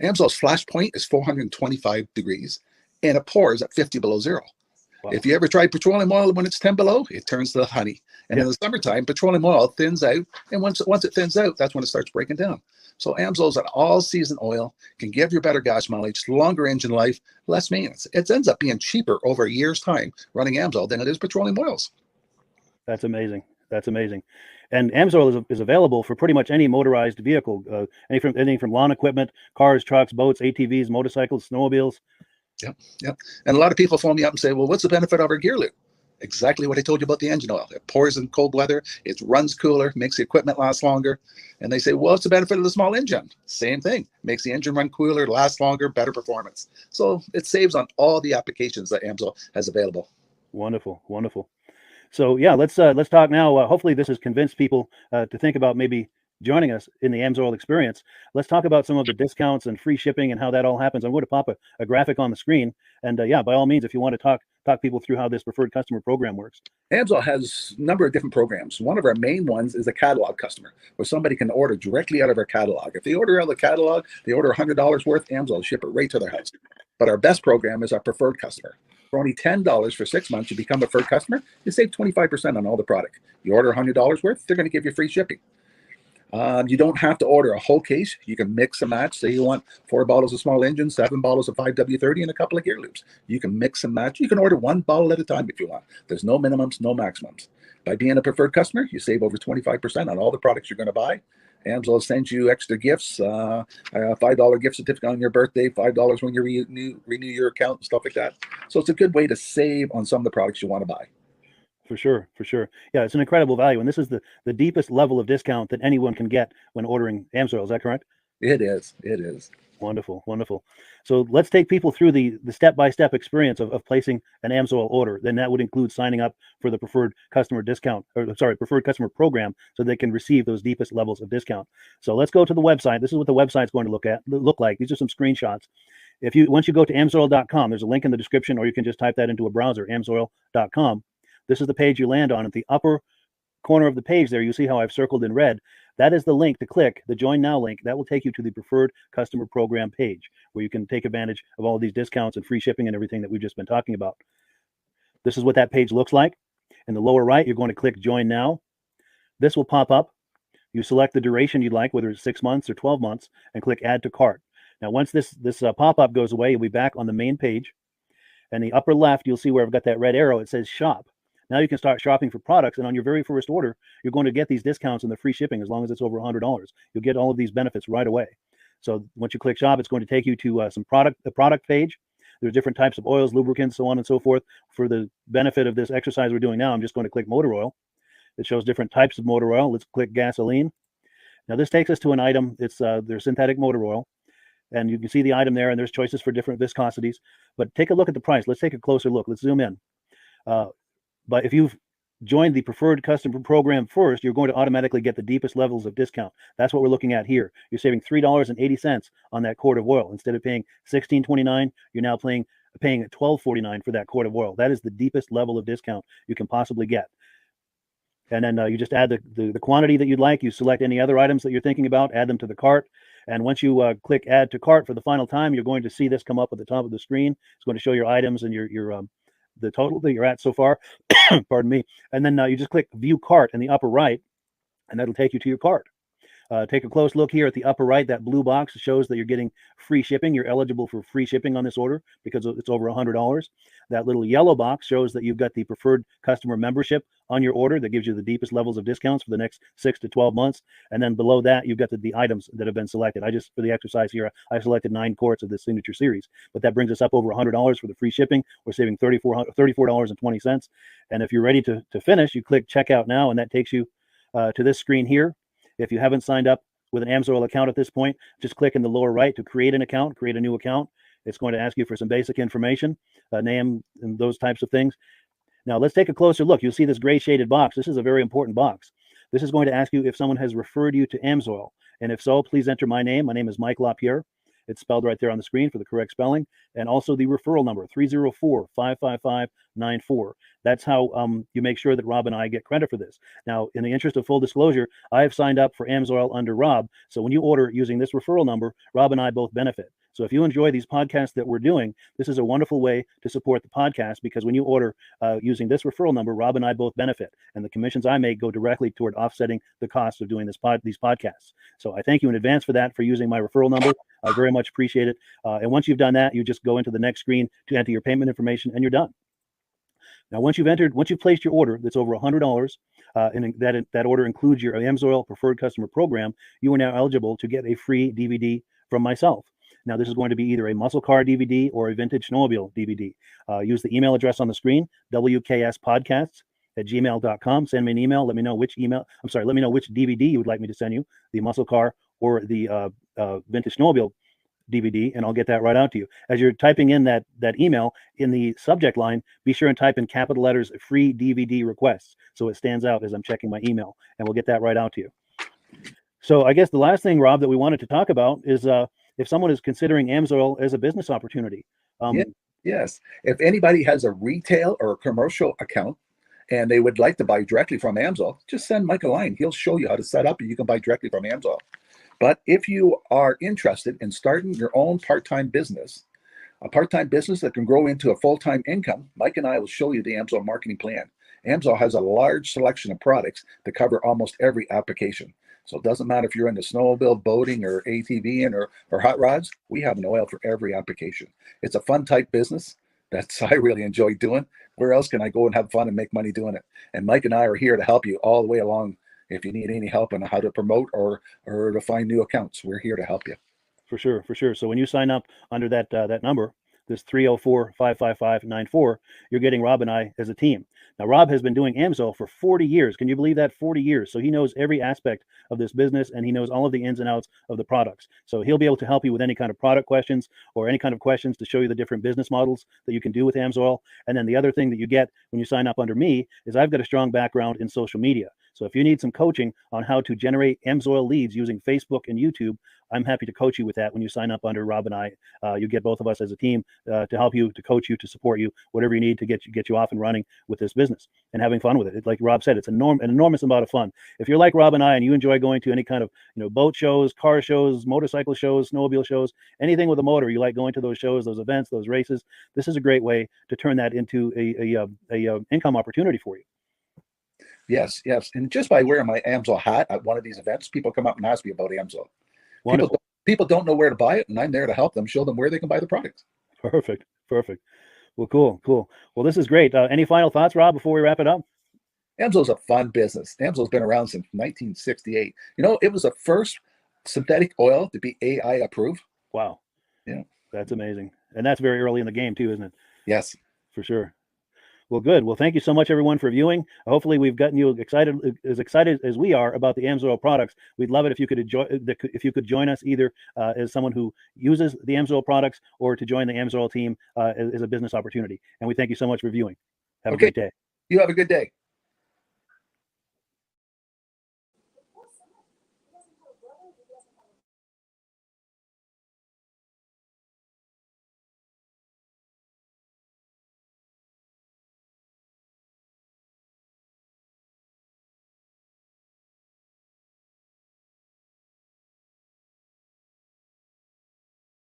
Speaker 11: Amsoil's flash point is 425 degrees, and it pours at 50 below zero. Wow. If you ever tried petroleum oil when it's 10 below, it turns to honey. And in the summertime, petroleum oil thins out, and once it thins out, that's when it starts breaking down. So Amsoil's an all-season oil, can give you better gas mileage, longer engine life, less maintenance. It ends up being cheaper over a year's time running Amsoil than it is petroleum oils.
Speaker 1: That's amazing. That's amazing. And Amsoil is available for pretty much any motorized vehicle, anything from lawn equipment, cars, trucks, boats, ATVs, motorcycles, snowmobiles.
Speaker 11: Yep. And a lot of people phone me up and say, well, what's the benefit of our gear lube? Exactly what I told you about the engine oil. It pours in cold weather, it runs cooler, makes the equipment last longer. And they say, well, what's the benefit of the small engine? Same thing. Makes the engine run cooler, last longer, better performance. So it saves on all the applications that Amsoil has available.
Speaker 1: Wonderful, wonderful. So yeah, let's talk now. Hopefully this has convinced people to think about maybe joining us in the Amsoil experience. Let's talk about some of the discounts and free shipping and how that all happens. I'm going to pop a graphic on the screen. And yeah, by all means, if you want to talk people through how this preferred customer program works.
Speaker 11: Amsoil has a number of different programs. One of our main ones is a catalog customer, where somebody can order directly out of our catalog. If they order out of the catalog, they order $100 worth, Amsoil will ship it right to their house. But our best program is our preferred customer. For only $10 for 6 months, you become a preferred customer, you save 25% on all the product. You order $100 worth, they're going to give you free shipping. You don't have to order a whole case. You can mix and match. Say you want 4 bottles of small engine, 7 bottles of 5W30, and a couple of gear loops. You can mix and match. You can order 1 bottle at a time if you want. There's no minimums, no maximums. By being a preferred customer, you save over 25% on all the products you're going to buy. Amsoil sends you extra gifts, $5 gift certificate on your birthday, $5 when you renew your account and stuff like that. So it's a good way to save on some of the products you want to buy.
Speaker 1: For sure, for sure. Yeah, it's an incredible value, and this is the deepest level of discount that anyone can get when ordering Amsoil. Is that correct?
Speaker 11: It is. It is.
Speaker 1: Wonderful, wonderful. So let's take people through the step-by-step experience of placing an Amsoil order. Then that would include signing up for the preferred customer discount, or sorry, preferred customer program, so they can receive those deepest levels of discount. So let's go to the website. This is what the website's going to look like. These are some screenshots. Once you go to amsoil.com, there's a link in the description, or you can just type that into a browser, amsoil.com. This is the page you land on. At the upper corner of the page there, you see how I've circled in red. That is the link to click, the Join Now link. That will take you to the preferred customer program page, where you can take advantage of all of these discounts and free shipping and everything that we've just been talking about. This is what that page looks like. In the lower right, you're going to click Join Now. This will pop up. You select the duration you'd like, whether it's 6 months or 12 months, and click Add to Cart. Now, once this pop-up goes away, you'll be back on the main page. And the upper left, you'll see where I've got that red arrow. It says Shop. Now you can start shopping for products, and on your very first order, you're going to get these discounts and the free shipping as long as it's over $100. You'll get all of these benefits right away. So once you click Shop, it's going to take you to the product page. There's different types of oils, lubricants, so on and so forth. For the benefit of this exercise we're doing now, I'm just going to click motor oil. It shows different types of motor oil. Let's click gasoline. Now this takes us to an item. It's their synthetic motor oil. And you can see the item there, and there's choices for different viscosities. But take a look at the price. Let's take a closer look. Let's zoom in. But if you've joined the preferred customer program first, you're going to automatically get the deepest levels of discount. That's what we're looking at here. You're saving $3.80 on that quart of oil. Instead of paying $16.29, you're now paying $12.49 for that quart of oil. That is the deepest level of discount you can possibly get. And then you just add the quantity that you'd like. You select any other items that you're thinking about, add them to the cart. And once you click Add to Cart for the final time, you're going to see this come up at the top of the screen. It's going to show your items and the total that you're at so far. Pardon me. And then you just click View Cart in the upper right, and that'll take you to your cart. Take a close look here at the upper right. That blue box shows that you're getting free shipping. You're eligible for free shipping on this order because it's over $100. That little yellow box shows that you've got the preferred customer membership on your order that gives you the deepest levels of discounts for the next 6 to 12 months. And then below that, you've got the items that have been selected. For the exercise here, I selected 9 quarts of the signature series, but that brings us up over $100 for the free shipping. We're saving $34.20. And if you're ready to finish, you click Checkout Now, and that takes you to this screen here. If you haven't signed up with an Amsoil account at this point, just click in the lower right to create an account, create a new account. It's going to ask you for some basic information, name, and those types of things. Now let's take a closer look. You'll see this gray shaded box. This is a very important box. This is going to ask you if someone has referred you to Amsoil. And if so, please enter my name. My name is Mike LaPierre. It's spelled right there on the screen for the correct spelling. And also the referral number, 304-555-94. That's how you make sure that Rob and I get credit for this. Now, in the interest of full disclosure, I have signed up for Amsoil under Rob. So when you order using this referral number, Rob and I both benefit. So if you enjoy these podcasts that we're doing, this is a wonderful way to support the podcast, because when you order using this referral number, Rob and I both benefit. And the commissions I make go directly toward offsetting the cost of doing these podcasts. So I thank you in advance for that, for using my referral number. I very much appreciate it. And once you've done that, you just go into the next screen to enter your payment information, and you're done. Now, once you've placed your order that's over $100, and that order includes your Amsoil Preferred Customer Program, you are now eligible to get a free DVD from myself. Now, this is going to be either a muscle car DVD or a vintage snowmobile DVD. Use the email address on the screen, wkspodcasts@gmail.com. Send me an email. Let me know which DVD you would like me to send you, the muscle car or the vintage snowmobile DVD, and I'll get that right out to you. As you're typing in that email, in the subject line, be sure and type in capital letters "free DVD requests," so it stands out as I'm checking my email, and we'll get that right out to you. So I guess the last thing, Rob, that we wanted to talk about is if someone is considering Amsoil as a business opportunity.
Speaker 11: Yes. If anybody has a retail or a commercial account and they would like to buy directly from Amsoil, just send Mike a line. He'll show you how to set up, and you can buy directly from Amsoil. But if you are interested in starting your own part-time business, a part-time business that can grow into a full-time income, Mike and I will show you the Amsoil marketing plan. Amsoil has a large selection of products that cover almost every application. So it doesn't matter if you're into snowmobile, boating, or ATVing, or hot rods. We have an oil for every application. It's a fun type business that's I really enjoy doing. Where else can I go and have fun and make money doing it? And Mike and I are here to help you all the way along If you need any help on how to promote or to find new accounts, we're here to help you.
Speaker 1: For sure, for sure. So when you sign up under that that number, this 304-555-94, you're getting Rob and I as a team. Now, Rob has been doing Amsoil for 40 years. Can you believe that? 40 years. So he knows every aspect of this business, and he knows all of the ins and outs of the products. So he'll be able to help you with any kind of product questions or any kind of questions to show you the different business models that you can do with Amsoil. And then the other thing that you get when you sign up under me is I've got a strong background in social media. So if you need some coaching on how to generate Amsoil leads using Facebook and YouTube, I'm happy to coach you with that when you sign up under Rob and I. You get both of us as a team to help you, to coach you, to support you, whatever you need to get you off and running with this business and having fun with it. Like Rob said, it's an enormous amount of fun. If you're like Rob and I and you enjoy going to any kind of boat shows, car shows, motorcycle shows, snowmobile shows, anything with a motor, you like going to those shows, those events, those races, this is a great way to turn that into a income opportunity for you.
Speaker 11: Yes, yes. And just by wearing my Amsoil hat at one of these events, people come up and ask me about Amsoil. People don't know where to buy it, and I'm there to help them, show them where they can buy the products.
Speaker 1: Perfect. Well, cool. Well, this is great. Any final thoughts, Rob, before we wrap it up?
Speaker 11: Amsoil's a fun business. Amsoil's been around since 1968. It was the first synthetic oil to be AI approved.
Speaker 1: Wow.
Speaker 11: Yeah.
Speaker 1: That's amazing. And that's very early in the game too, isn't it?
Speaker 11: Yes.
Speaker 1: For sure. Well, good. Well, thank you so much, everyone, for viewing. Hopefully, we've gotten you excited as we are about the Amsoil products. We'd love it if you could join us either as someone who uses the Amsoil products or to join the Amsoil team as a business opportunity. And we thank you so much for viewing. Have a great day.
Speaker 11: You have a good day.